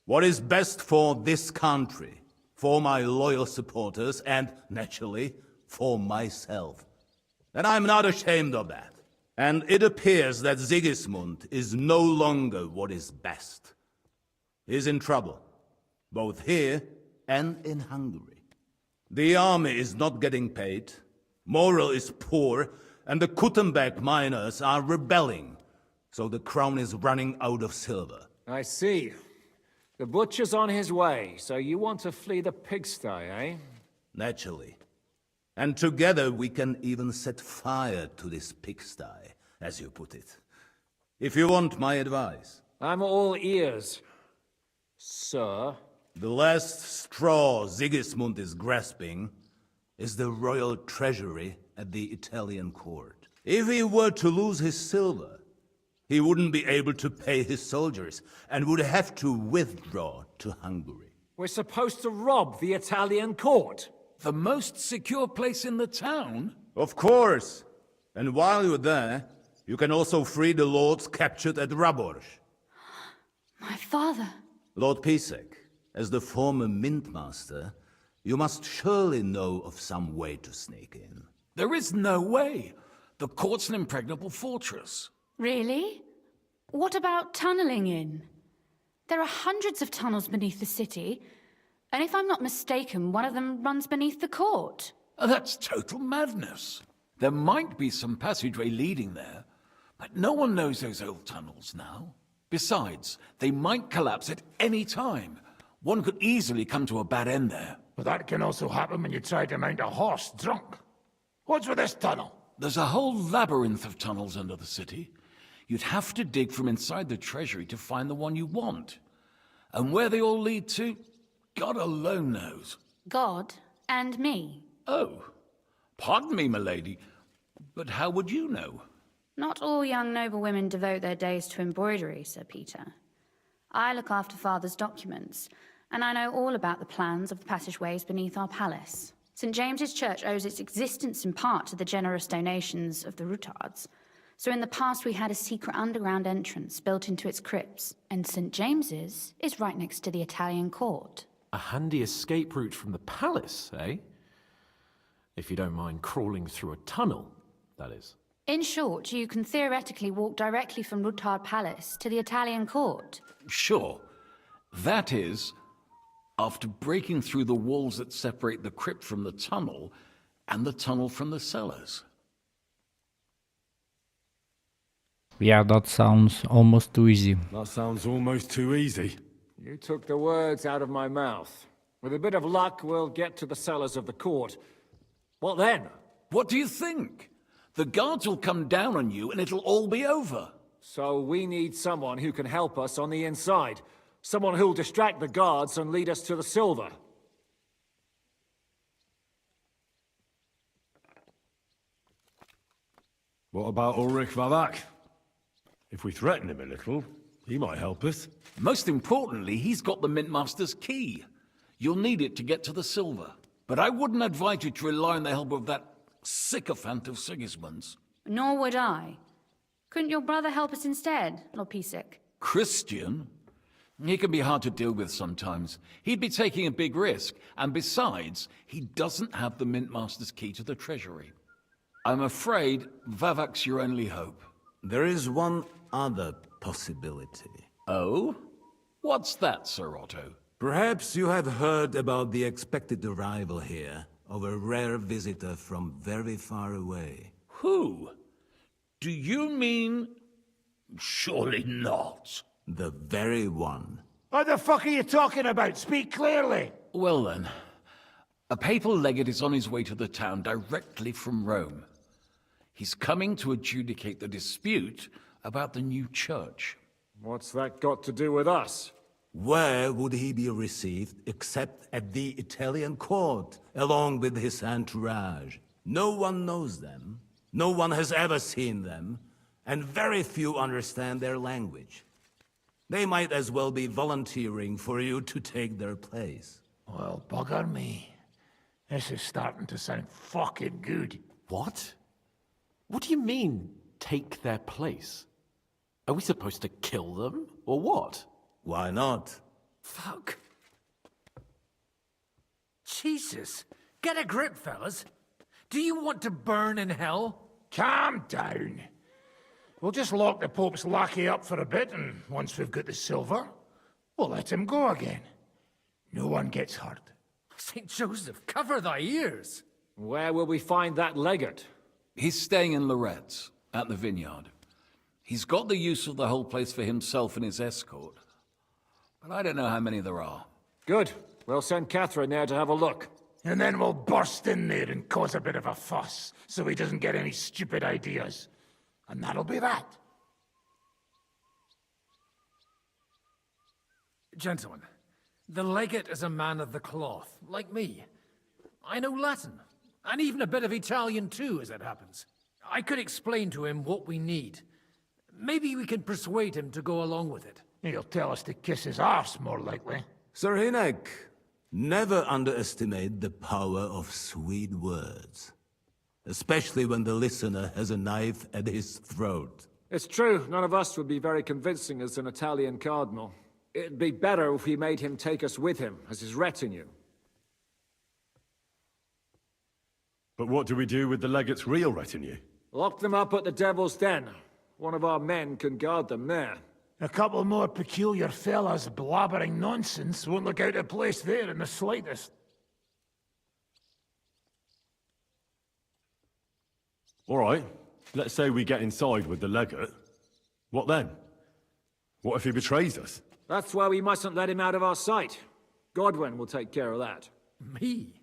Speaker 18: What is best for this country, for my loyal supporters, and, naturally, for myself. And I'm not ashamed of that. And it appears that Sigismund is no longer what is best. He's in trouble, both here and in Hungary. The army is not getting paid, morale is poor, and the Kuttenberg miners are rebelling, so the crown is running out of silver.
Speaker 14: I see. The butcher's on his way, so you want to flee the pigsty, eh?
Speaker 18: Naturally. And together we can even set fire to this pigsty, as you put it. If you want my advice.
Speaker 14: I'm all ears, sir.
Speaker 18: The last straw Sigismund is grasping is the royal treasury at the Italian court. If he were to lose his silver, he wouldn't be able to pay his soldiers and would have to withdraw to Hungary.
Speaker 14: We're supposed to rob the Italian court.
Speaker 22: The most secure place in the town?
Speaker 18: Of course. And while you're there, you can also free the lords captured at Raborz.
Speaker 12: My father.
Speaker 18: Lord Pisek, as the former mintmaster, you must surely know of some way to sneak in.
Speaker 22: There is no way. The court's an impregnable fortress.
Speaker 12: Really? What about tunneling in? There are hundreds of tunnels beneath the city, and if I'm not mistaken, one of them runs beneath the court.
Speaker 22: That's total madness. There might be some passageway leading there, but no one knows those old tunnels now. Besides, they might collapse at any time. One could easily come to a bad end there.
Speaker 15: But that can also happen when you try to mount a horse drunk. What's with this tunnel?
Speaker 22: There's a whole labyrinth of tunnels under the city. You'd have to dig from inside the treasury to find the one you want. And where they all lead to, God alone knows.
Speaker 12: God and me.
Speaker 22: Oh, pardon me, milady, but how would you know?
Speaker 12: Not all young noble women devote their days to embroidery, Sir Peter. I look after Father's documents, and I know all about the plans of the passageways beneath our palace. St. James's Church owes its existence in part to the generous donations of the Rutards. So in the past we had a secret underground entrance built into its crypts, and St. James's is right next to the Italian court.
Speaker 17: A handy escape route from the palace, eh? If you don't mind crawling through a tunnel, that is.
Speaker 12: In short, you can theoretically walk directly from Rutard Palace to the Italian court.
Speaker 22: Sure. That is, After breaking through the walls that separate the crypt from the tunnel, and the tunnel from the cellars.
Speaker 1: Yeah, that sounds almost too easy.
Speaker 4: That sounds almost too easy.
Speaker 14: You took the words out of my mouth. With a bit of luck, we'll get to the cellars of the court. What then?
Speaker 22: What do you think? The guards will come down on you and it'll all be over.
Speaker 14: So we need someone who can help us on the inside. Someone who'll distract the guards and lead us to the silver.
Speaker 4: What about Ulrich Vavak? If we threaten him a little, he might help us.
Speaker 22: Most importantly, he's got the Mintmaster's key. You'll need it to get to the silver. But I wouldn't advise you to rely on the help of that sycophant of Sigismund's.
Speaker 12: Nor would I. Couldn't your brother help us instead, Lord Pisek?
Speaker 22: Christian? He can be hard to deal with sometimes. He'd be taking a big risk, and besides, he doesn't have the Mintmaster's key to the treasury. I'm afraid Vavak's your only hope.
Speaker 18: There is one other possibility.
Speaker 22: Oh? What's that, Sir Otto?
Speaker 18: Perhaps you have heard about the expected arrival here of a rare visitor from very far away.
Speaker 22: Who? Do you mean... Surely not.
Speaker 18: The very one.
Speaker 15: What the fuck are you talking about? Speak clearly.
Speaker 22: Well then, a papal legate is on his way to the town directly from Rome. He's coming to adjudicate the dispute about the new church.
Speaker 14: What's that got to do with us?
Speaker 18: Where would he be received except at the Italian court, along with his entourage? No one knows them, no one has ever seen them, and very few understand their language. They might as well be volunteering for you to take their place.
Speaker 15: Well, bugger me. This is starting to sound fucking good.
Speaker 17: What? What do you mean, take their place? Are we supposed to kill them, or what?
Speaker 18: Why not?
Speaker 11: Fuck. Jesus. Get a grip, fellas. Do you want to burn in hell?
Speaker 15: Calm down. We'll just lock the Pope's lackey up for a bit, and once we've got the silver, we'll let him go again. No one gets hurt.
Speaker 11: St. Joseph, cover thy ears.
Speaker 14: Where will we find that legate?
Speaker 22: He's staying in Loretz, at the vineyard. He's got the use of the whole place for himself and his escort. But I don't know how many there are.
Speaker 14: Good. We'll send Catherine there to have a look.
Speaker 15: And then we'll burst in there and cause a bit of a fuss, so he doesn't get any stupid ideas. And that'll be that.
Speaker 11: Gentlemen, the legate is a man of the cloth, like me. I know Latin, and even a bit of Italian too, as it happens. I could explain to him what we need. Maybe we can persuade him to go along with it.
Speaker 15: He'll tell us to kiss his arse, more likely.
Speaker 18: Sir Hinek, never underestimate the power of sweet words. Especially when the listener has a knife at his throat.
Speaker 14: It's true, none of us would be very convincing as an Italian cardinal. It'd be better if we made him take us with him, as his retinue.
Speaker 4: But what do we do with the legate's real retinue?
Speaker 14: Lock them up at the Devil's Den. One of our men can guard them there.
Speaker 15: A couple more peculiar fellas blabbering nonsense won't look out of place there in the slightest.
Speaker 4: All right, let's say we get inside with the legate. What then? What if he betrays us?
Speaker 14: That's why we mustn't let him out of our sight. Godwin will take care of that.
Speaker 11: Me?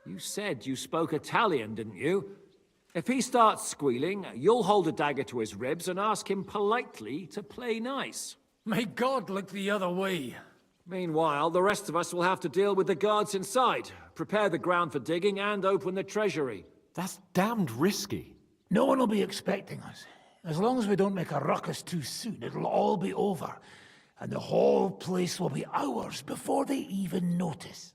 Speaker 14: You said you spoke Italian, didn't you? If he starts squealing, you'll hold a dagger to his ribs and ask him politely to play nice.
Speaker 11: May God look the other way.
Speaker 14: Meanwhile, the rest of us will have to deal with the guards inside, prepare the ground for digging, and open the treasury.
Speaker 17: That's damned risky.
Speaker 15: No one will be expecting us. As long as we don't make a ruckus too soon, it'll all be over. And the whole place will be ours before they even notice.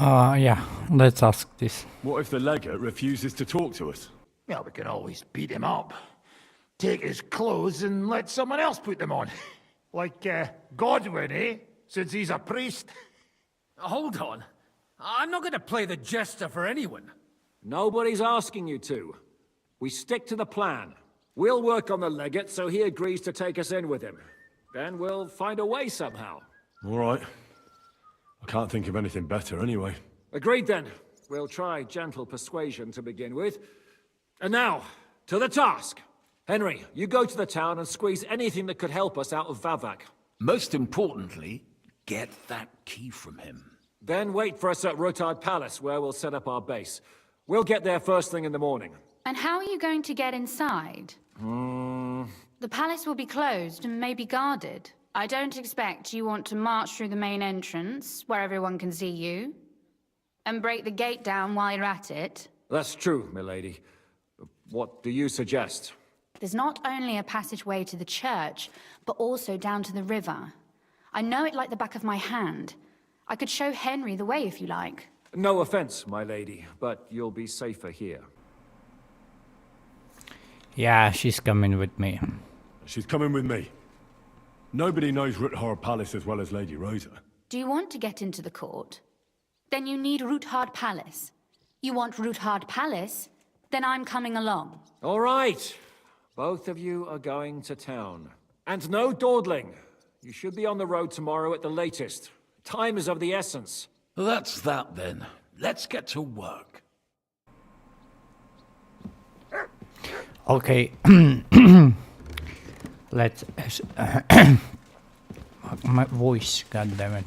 Speaker 1: Yeah, let's ask this.
Speaker 4: What if the legate refuses to talk to us?
Speaker 15: Well, we can always beat him up. Take his clothes and let someone else put them on. Like, Godwin, eh? Since he's a priest.
Speaker 11: Hold on. I'm not going to play the jester for anyone.
Speaker 14: Nobody's asking you to. We stick to the plan. We'll work on the legate so he agrees to take us in with him. Then we'll find a way somehow.
Speaker 4: All right. I can't think of anything better anyway.
Speaker 14: Agreed then. We'll try gentle persuasion to begin with. And now, to the task. Henry, you go to the town and squeeze anything that could help us out of Vavak.
Speaker 22: Most importantly, get that key from him.
Speaker 14: Then wait for us at Rotard Palace, where we'll set up our base. We'll get there first thing in the morning.
Speaker 12: And how are you going to get inside? The palace will be closed and maybe guarded. I don't expect you want to march through the main entrance, where everyone can see you, and break the gate down while you're at it.
Speaker 14: That's true, milady. What do you suggest?
Speaker 12: There's not only a passageway to the church, but also down to the river. I know it like the back of my hand. I could show Henry the way if you like.
Speaker 14: No offense, my lady, but you'll be safer here.
Speaker 1: Yeah, she's coming with me.
Speaker 4: She's coming with me. Nobody knows Ruthard Palace as well as Lady Rosa.
Speaker 12: Do you want to get into the court? Then you need Ruthard Palace. You want Ruthard Palace? Then I'm coming along.
Speaker 14: All right. Both of you are going to town. And no dawdling. You should be on the road tomorrow at the latest. Time is of the essence.
Speaker 22: That's that then. Let's get to work.
Speaker 1: Okay. Let's... my voice, goddammit.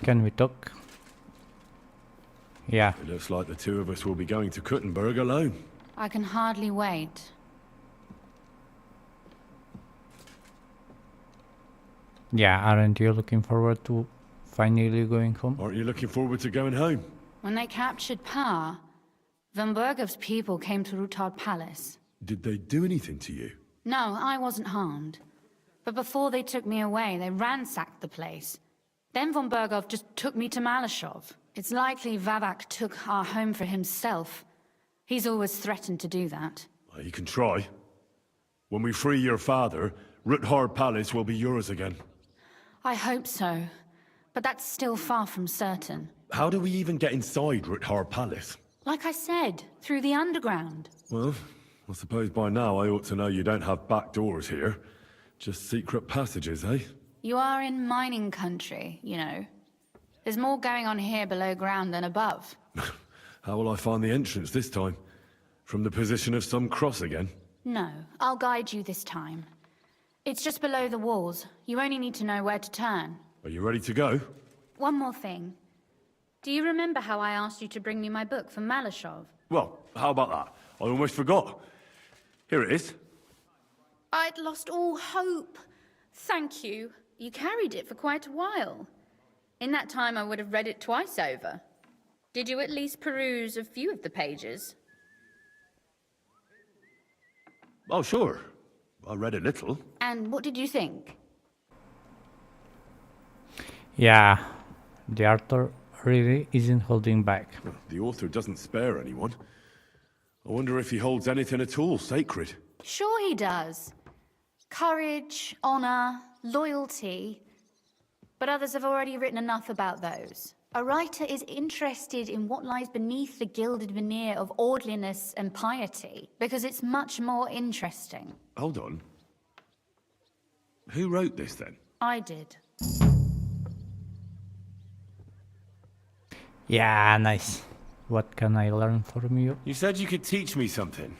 Speaker 1: Can we talk? Yeah.
Speaker 4: It looks like the two of us will be going to Kuttenberg alone.
Speaker 12: I can hardly wait.
Speaker 1: Yeah, aren't you looking forward to finally going home?
Speaker 4: Aren't you looking forward to going home?
Speaker 12: When they captured Pa, Van Bergov's people came to Ruthard Palace.
Speaker 4: Did they do anything to you?
Speaker 12: No, I wasn't harmed. But before they took me away, they ransacked the place. Then Von Bergov just took me to Malashov. It's likely Vavak took our home for himself. He's always threatened to do that.
Speaker 4: Well, you can try. When we free your father, Ruthard Palace will be yours again.
Speaker 12: I hope so. But that's still far from certain.
Speaker 4: How do we even get inside Ruthard Palace?
Speaker 12: Like I said, through the underground.
Speaker 4: Well, I suppose by now I ought to know you don't have back doors here. Just secret passages, eh?
Speaker 12: You are in mining country, you know. There's more going on here below ground than above.
Speaker 4: How will I find the entrance this time? From the position of some cross again?
Speaker 12: No, I'll guide you this time. It's just below the walls. You only need to know where to turn.
Speaker 4: Are you ready to go?
Speaker 12: One more thing. Do you remember how I asked you to bring me my book from Malashov?
Speaker 4: Well, how about that? I almost forgot. Here it is.
Speaker 12: I'd lost all hope. Thank you. You carried it for quite a while. In that time, I would have read it twice over. Did you at least peruse a few of the pages?
Speaker 4: Oh, sure. I read a little.
Speaker 12: And what did you think?
Speaker 1: Yeah, the author really isn't holding back.
Speaker 4: The author doesn't spare anyone. I wonder if he holds anything at all sacred.
Speaker 12: Sure he does. Courage, honor, loyalty. But others have already written enough about those. A writer is interested in what lies beneath the gilded veneer of orderliness and piety, because it's much more interesting.
Speaker 4: Hold on. Who wrote this, then?
Speaker 12: I did.
Speaker 1: Yeah, nice. What can I learn from you?
Speaker 4: You said you could teach me something.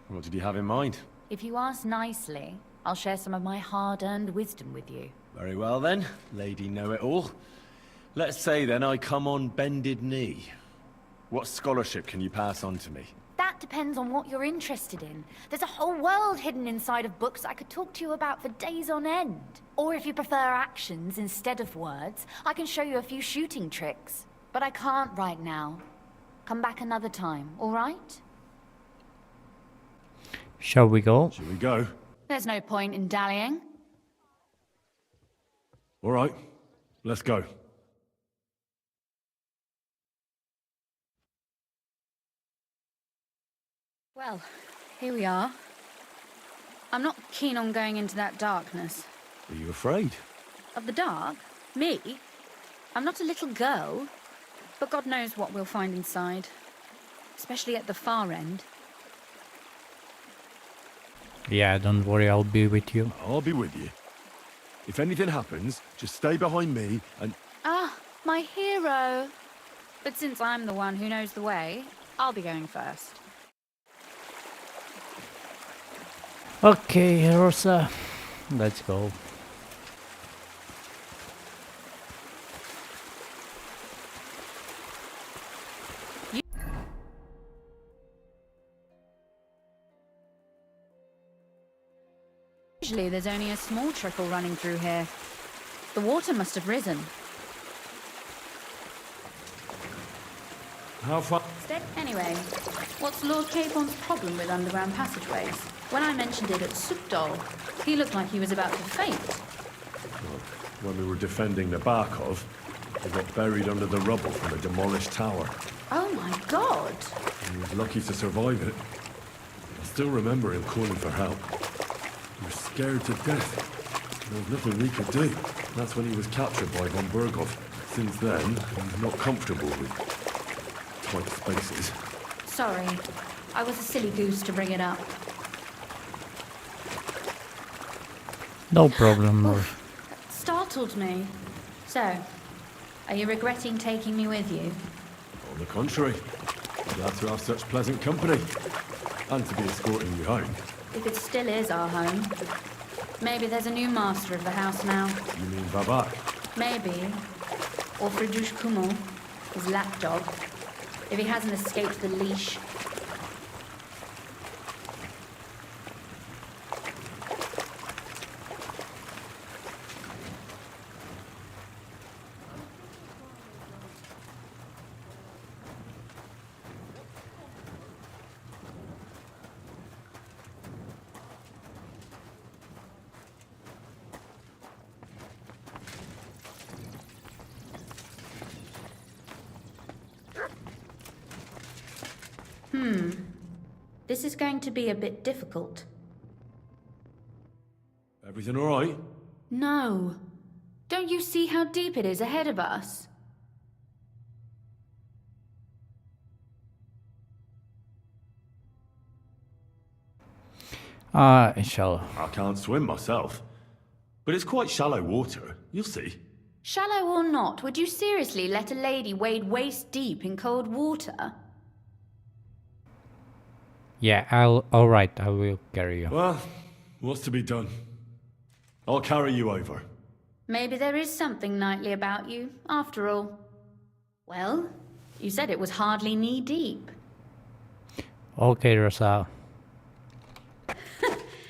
Speaker 4: What did you have in mind?
Speaker 12: If you ask nicely, I'll share some of my hard-earned wisdom with you.
Speaker 4: Very well then, Lady Know-It-All. Let's say then I come on bended knee. What scholarship can you pass on to me?
Speaker 12: That depends on what you're interested in. There's a whole world hidden inside of books I could talk to you about for days on end. Or if you prefer actions instead of words, I can show you a few shooting tricks. But I can't right now. Come back another time, all right?
Speaker 1: Shall we go?
Speaker 4: Shall we go?
Speaker 12: There's no point in dallying.
Speaker 4: All right, let's go.
Speaker 12: Well, here we are. I'm not keen on going into that darkness.
Speaker 4: Are you afraid?
Speaker 12: Of the dark? Me? I'm not a little girl. But God knows what we'll find inside. Especially at the far end.
Speaker 1: Yeah, don't worry, I'll be with you.
Speaker 4: I'll be with you. If anything happens, just stay behind me and...
Speaker 12: Ah, my hero. But since I'm the one who knows the way, I'll be going first.
Speaker 1: Okay, Rosa, let's go.
Speaker 12: Usually there's only a small trickle running through here. The water must have risen.
Speaker 4: How far?
Speaker 12: Anyway, what's Lord Capon's problem with underground passageways? When I mentioned it at Supdol, he looked like he was about to faint.
Speaker 4: When we were defending the Barkov, we got buried under the rubble from a demolished tower.
Speaker 12: Oh my god!
Speaker 4: He was lucky to survive it. I still remember him calling for help. He was scared to death. There was nothing we could do. That's when he was captured by von Berghoff. Since then, he's not comfortable with tight spaces.
Speaker 12: Sorry, I was a silly goose to bring it up.
Speaker 1: No problem, Rosa.
Speaker 12: Startled me. So, are you regretting taking me with you?
Speaker 4: On the contrary, glad to have such pleasant company. And to be escorting you home.
Speaker 12: If it still is our home. Maybe there's a new master of the house now.
Speaker 4: You mean Babak?
Speaker 12: Maybe. Or Friedrich Kummel, his lapdog. If he hasn't escaped the leash. This is going to be a bit difficult.
Speaker 4: Everything all right?
Speaker 12: No. Don't you see how deep it is ahead of us?
Speaker 1: Shallow.
Speaker 4: I can't swim myself. But it's quite shallow water. You'll see.
Speaker 12: Shallow or not, would you seriously let a lady wade waist deep in cold water?
Speaker 1: Yeah, alright, I will carry you.
Speaker 4: Well, what's to be done? I'll carry you over.
Speaker 12: Maybe there is something knightly about you, after all. Well, you said it was hardly knee-deep.
Speaker 1: Okay, Rosa.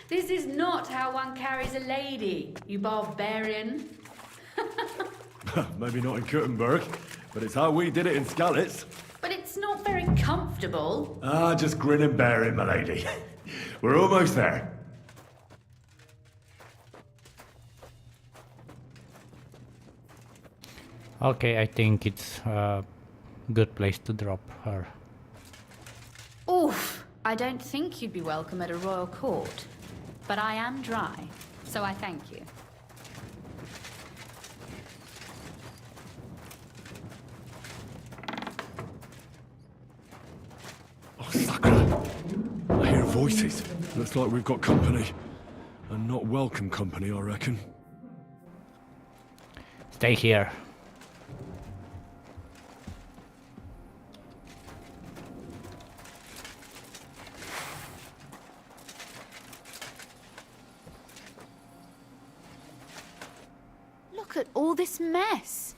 Speaker 12: This is not how one carries a lady, you barbarian.
Speaker 4: Maybe not in Kuttenberg, but it's how we did it in Skalitz.
Speaker 12: But it's not very comfortable.
Speaker 4: Ah, just grin and bear it, my lady. We're almost there.
Speaker 1: Okay, I think it's a good place to drop her.
Speaker 12: Oof, I don't think you'd be welcome at a royal court. But I am dry, so I thank you.
Speaker 4: I hear voices. Looks like we've got company. And not welcome company, I reckon.
Speaker 1: Stay here.
Speaker 12: Look at all this mess.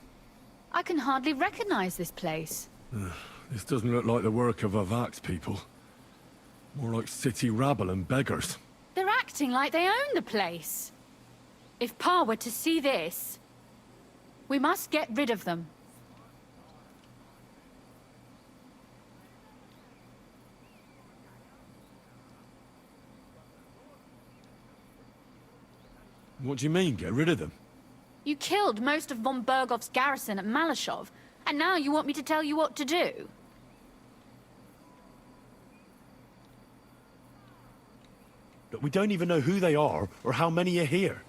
Speaker 12: I can hardly recognize this place.
Speaker 4: This doesn't look like the work of Avak's people. More like city rabble and beggars.
Speaker 12: They're acting like they own the place. If Pa were to see this, we must get rid of them.
Speaker 4: What do you mean, get rid of them?
Speaker 12: You killed most of von Bergoff's garrison at Malashov, and now you want me to tell you what to do?
Speaker 4: But we don't even know who they are or how many are here.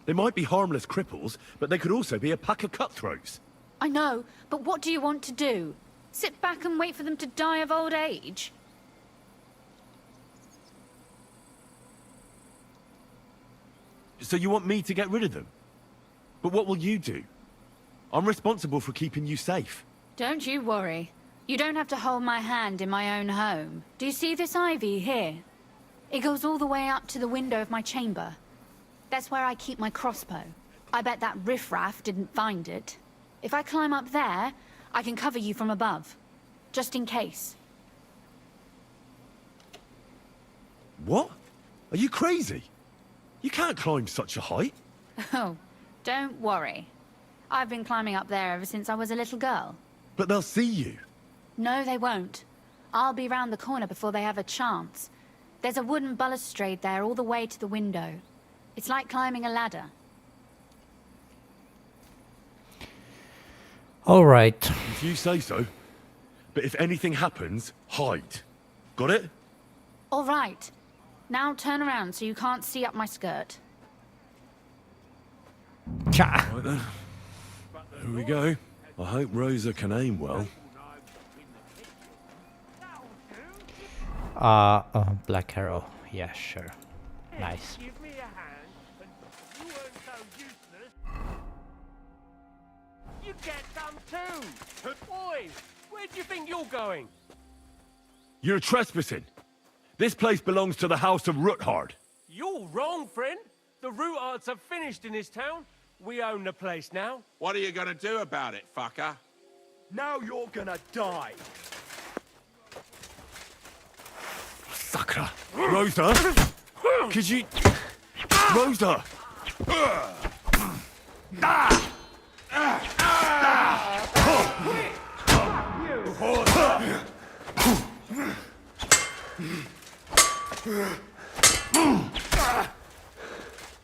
Speaker 4: They might be harmless cripples, but they could also be a pack of cutthroats.
Speaker 12: I know, but what do you want to do? Sit back and wait for them to die of old age?
Speaker 4: So you want me to get rid of them? But what will you do? I'm responsible for keeping you safe.
Speaker 12: Don't you worry. You don't have to hold my hand in my own home. Do you see this ivy here? It goes all the way up to the window of my chamber. That's where I keep my crossbow. I bet that riffraff didn't find it. If I climb up there, I can cover you from above. Just in case.
Speaker 4: What? Are you crazy? You can't climb such a height.
Speaker 12: Oh, don't worry. I've been climbing up there ever since I was a little girl.
Speaker 4: But they'll see you.
Speaker 12: No, they won't. I'll be round the corner before they have a chance. There's a wooden balustrade there all the way to the window. It's like climbing a ladder.
Speaker 1: All right.
Speaker 4: If you say so. But if anything happens, hide. Got it?
Speaker 12: All right. Now turn around so you can't see up my skirt.
Speaker 4: Right then. Here we go. I hope Rosa can aim well.
Speaker 1: Black arrow. Yeah, sure. Nice.
Speaker 20: Give me a hand, and you weren't so useless. You get some too. Boy, where do you think you're going?
Speaker 4: You're trespassing. This place belongs to the House of Ruthard.
Speaker 20: You're wrong, friend. The Rutards have finished in this town. We own the place now.
Speaker 5: What are you gonna do about it, fucker?
Speaker 20: Now you're gonna die.
Speaker 4: Sucker. Rosa? Could you... Rosa!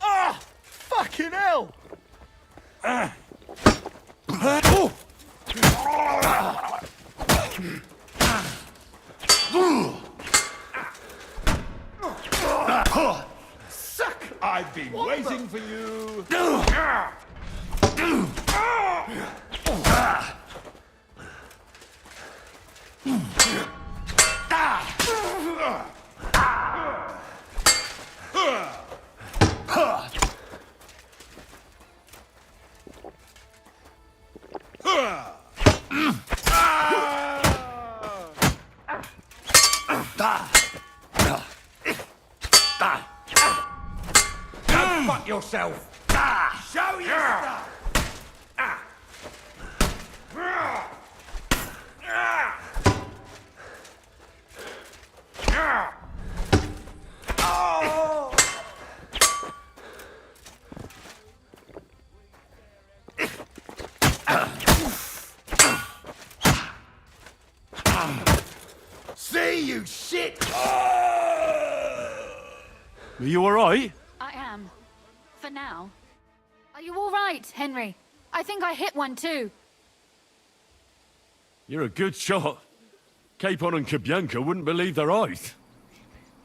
Speaker 20: Ah! Fucking hell!
Speaker 5: Suck! I've been waiting for you.
Speaker 20: Go fuck yourself! Show your stuff!
Speaker 5: See, you shit!
Speaker 4: Are you alright?
Speaker 12: I am. For now. Are you all right, Henry? I think I hit one too.
Speaker 4: You're a good shot. Capon and Kabianka wouldn't believe their eyes.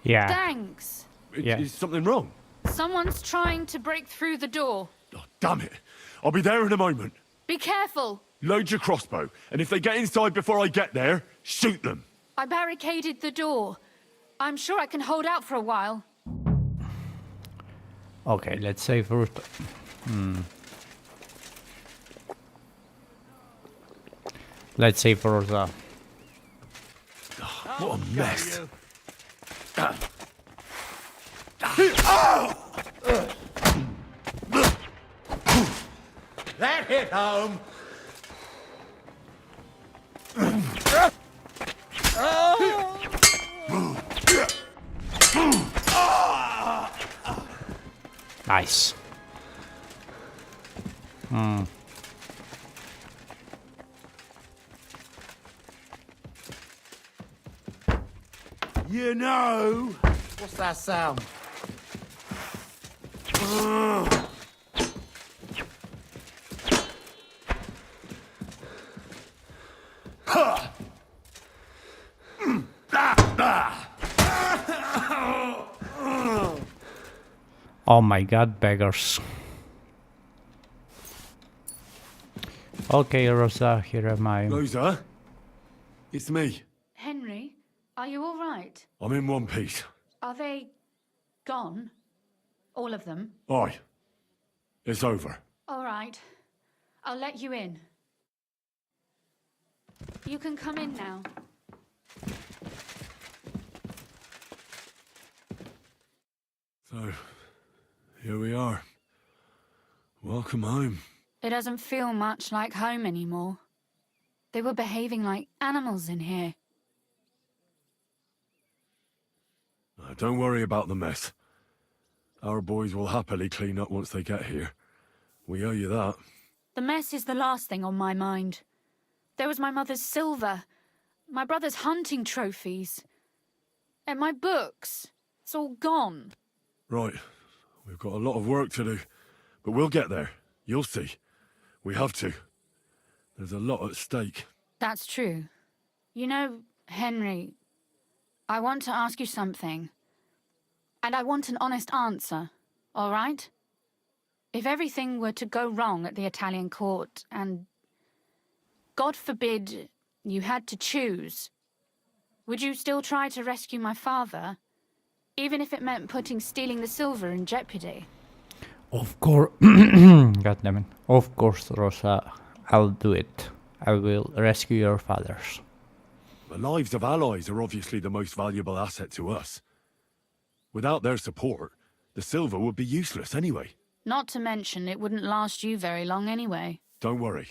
Speaker 1: Yeah.
Speaker 12: Thanks.
Speaker 4: Is something wrong?
Speaker 12: Someone's trying to break through the door.
Speaker 4: Damn it. I'll be there in a moment.
Speaker 12: Be careful.
Speaker 4: Load your crossbow, and if they get inside before I get there, shoot them.
Speaker 12: I barricaded the door. I'm sure I can hold out for a while.
Speaker 1: Okay, let's save Ruth. Let's save Rosa.
Speaker 4: What a mess.
Speaker 5: That hit home.
Speaker 1: Nice.
Speaker 5: You know. What's that sound?
Speaker 1: Oh my god, beggars. Okay, Rosa, here am I.
Speaker 4: Rosa? It's me.
Speaker 12: Henry, are you all right?
Speaker 4: I'm in one piece.
Speaker 12: Are they gone? All of them?
Speaker 4: Aye. It's over.
Speaker 12: All right. I'll let you in. You can come in now.
Speaker 4: So, here we are. Welcome home.
Speaker 12: It doesn't feel much like home anymore. They were behaving like animals in here.
Speaker 4: Don't worry about the mess. Our boys will happily clean up once they get here. We owe you that.
Speaker 12: The mess is the last thing on my mind. There was my mother's silver, my brother's hunting trophies, and my books. It's all gone.
Speaker 4: Right. We've got a lot of work to do, but we'll get there. You'll see. We have to. There's a lot at stake.
Speaker 12: That's true. You know, Henry, I want to ask you something. And I want an honest answer, all right? If everything were to go wrong at the Italian court, and God forbid you had to choose, would you still try to rescue my father? Even if it meant putting stealing the silver in jeopardy?
Speaker 1: Of course. God damn it. Of course, Rosa. I'll do it. I will rescue your fathers.
Speaker 4: The lives of allies are obviously the most valuable asset to us. Without their support, the silver would be useless anyway.
Speaker 12: Not to mention, it wouldn't last you very long anyway.
Speaker 4: Don't worry.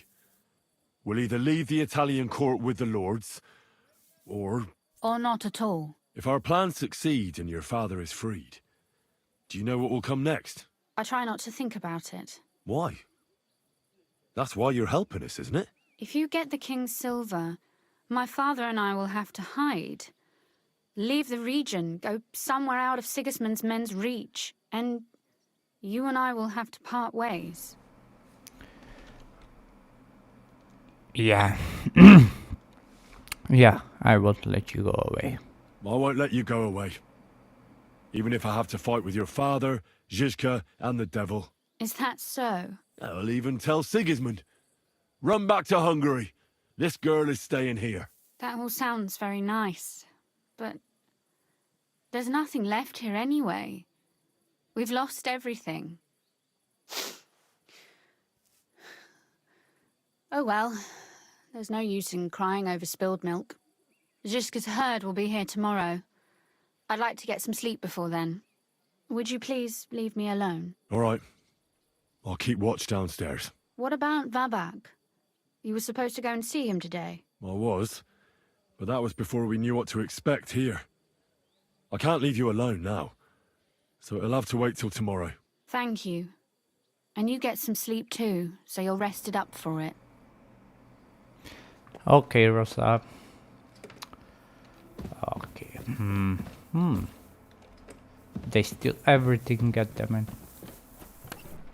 Speaker 4: We'll either leave the Italian court with the lords, or...
Speaker 12: Or not at all.
Speaker 4: If our plan succeeds and your father is freed, do you know what will come next?
Speaker 12: I try not to think about it.
Speaker 4: Why? That's why you're helping us, isn't it?
Speaker 12: If you get the king's silver, my father and I will have to hide. Leave the region, go somewhere out of Sigismund's men's reach, and you and I will have to part ways.
Speaker 1: Yeah. Yeah, I won't let you go away.
Speaker 4: I won't let you go away. Even if I have to fight with your father, Zizka, and the devil.
Speaker 12: Is that so?
Speaker 4: I'll even tell Sigismund. Run back to Hungary. This girl is staying here.
Speaker 12: That all sounds very nice, but there's nothing left here anyway. We've lost everything. Oh well, there's no use in crying over spilled milk. Zizka's herd will be here tomorrow. I'd like to get some sleep before then. Would you please leave me alone?
Speaker 4: All right. I'll keep watch downstairs.
Speaker 12: What about Vabak? You were supposed to go and see him today.
Speaker 4: I was, but that was before we knew what to expect here. I can't leave you alone now, so it'll have to wait till tomorrow.
Speaker 12: Thank you. And you get some sleep too, so you're rested up for it.
Speaker 1: Okay, Rosa. Okay. They steal everything, goddammit.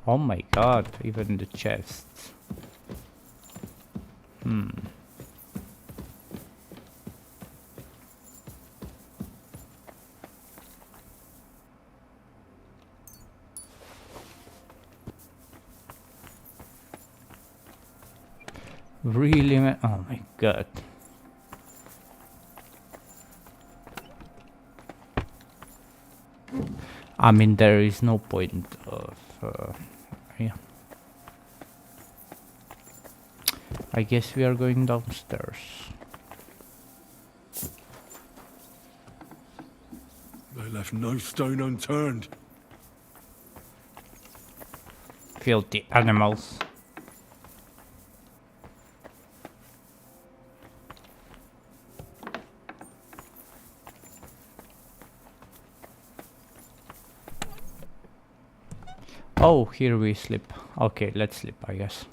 Speaker 1: Oh my god, even the chests. Really, man? Oh my god. I mean, there is no point of... yeah. I guess we are going downstairs.
Speaker 4: They left no stone unturned.
Speaker 1: Filthy animals. Oh, here we sleep. Okay, let's sleep, I guess.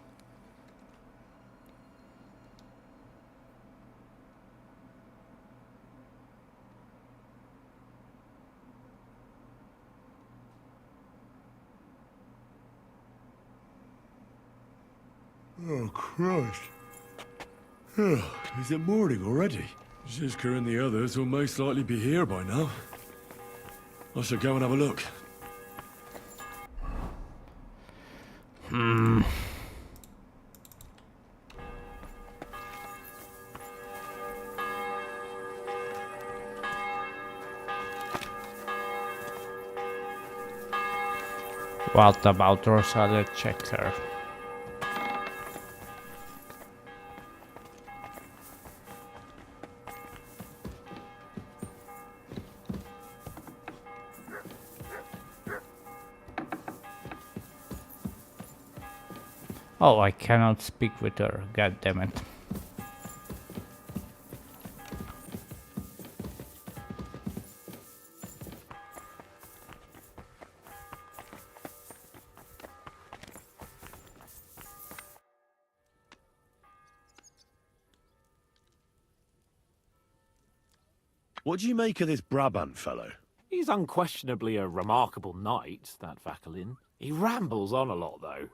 Speaker 4: Oh, Christ. Is it morning already? Zizka and the others will most likely be here by now. I should go and have a look.
Speaker 1: What about Rosa? Let's check her. Oh, I cannot speak with her. God damn it.
Speaker 4: What do you make of this Brabant fellow?
Speaker 17: He's unquestionably a remarkable knight, that Vakelin. He rambles on a lot, though.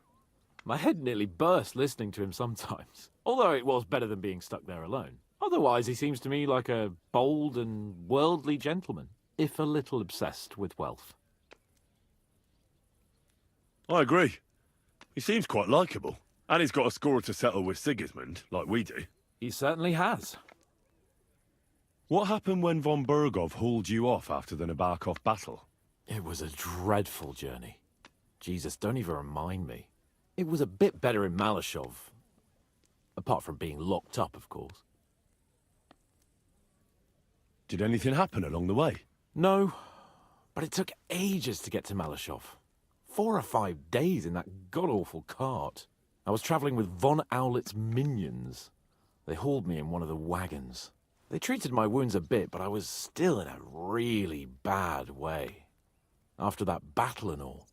Speaker 17: My head nearly burst listening to him sometimes. Although it was better than being stuck there alone. Otherwise, he seems to me like a bold and worldly gentleman, if a little obsessed with wealth.
Speaker 4: I agree. He seems quite likeable. And he's got a score to settle with Sigismund, like we do.
Speaker 17: He certainly has.
Speaker 4: What happened when von Bergov hauled you off after the Nabokov battle?
Speaker 17: It was a dreadful journey. Jesus, don't even remind me. It was a bit better in Malashov. Apart from being locked up, of course.
Speaker 4: Did anything happen along the way?
Speaker 17: No, but it took ages to get to Malashov. 4 or 5 days in that god-awful cart. I was travelling with von Owlet's minions. They hauled me in one of the wagons. They treated my wounds a bit, but I was still in a really bad way. After that battle and all.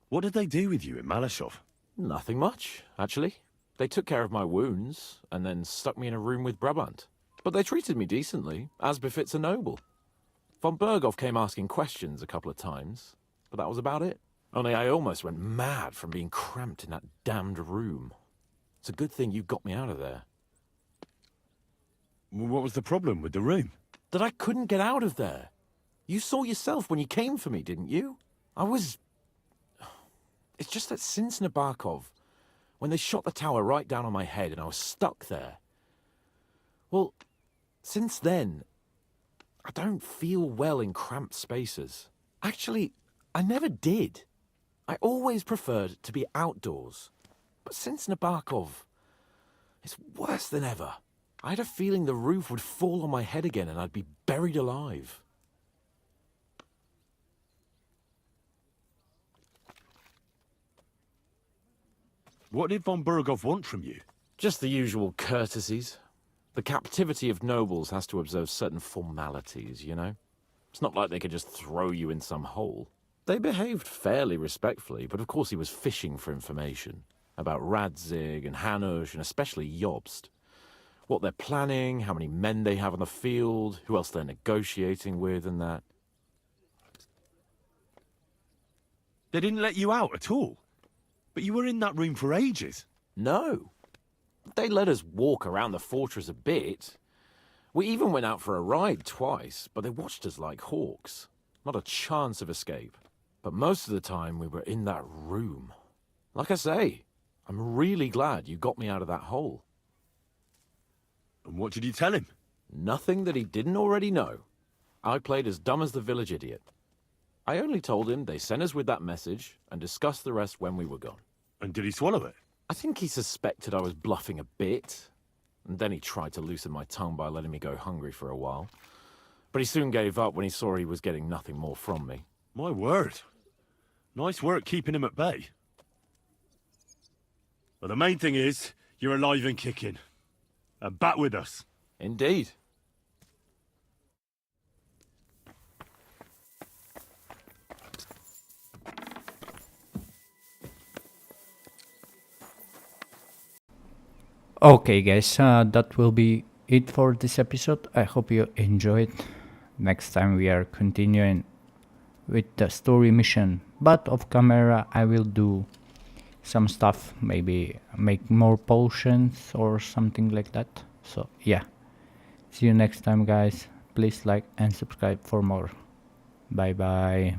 Speaker 4: What did they do with you in Malashov?
Speaker 17: Nothing much, actually. They took care of my wounds, and then stuck me in a room with Brabant. But they treated me decently, as befits a noble. Von Bergov came asking questions a couple of times, but that was about it. Only I almost went mad from being cramped in that damned room. It's a good thing you got me out of there.
Speaker 4: What was the problem with the room?
Speaker 17: That I couldn't get out of there. You saw yourself when you came for me, didn't you? It's just that since Nabokov, when they shot the tower right down on my head and I was stuck there. Well, since then, I don't feel well in cramped spaces. Actually, I never did. I always preferred to be outdoors. But since Nabokov, it's worse than ever. I had a feeling the roof would fall on my head again and I'd be buried alive.
Speaker 4: What did von Bergov want from you?
Speaker 17: Just the usual courtesies. The captivity of nobles has to observe certain formalities, you know? It's not like they could just throw you in some hole. They behaved fairly respectfully, but of course he was fishing for information. About Radzig and Hanush and especially Jobst. What they're planning, how many men they have on the field, who else they're negotiating with and that.
Speaker 4: They didn't let you out at all? But you were in that room for ages.
Speaker 17: No. They let us walk around the fortress a bit. We even went out for a ride twice, but they watched us like hawks. Not a chance of escape. But most of the time we were in that room. Like I say, I'm really glad you got me out of that hole.
Speaker 4: And what did you tell him?
Speaker 17: Nothing that he didn't already know. I played as dumb as the village idiot. I only told him they sent us with that message and discussed the rest when we were gone.
Speaker 4: And did he swallow it?
Speaker 17: I think he suspected I was bluffing a bit. And then he tried to loosen my tongue by letting me go hungry for a while. But he soon gave up when he saw he was getting nothing more from me.
Speaker 4: My word. Nice work keeping him at bay. Well, the main thing is, you're alive and kicking. And back with us.
Speaker 17: Indeed.
Speaker 1: Okay guys, that will be it for this episode. I hope you enjoyed. Next time we are continuing with the story mission, but off camera I will do some stuff, maybe make more potions or something like that. So yeah, see you next time guys. Please like and subscribe for more. Bye bye.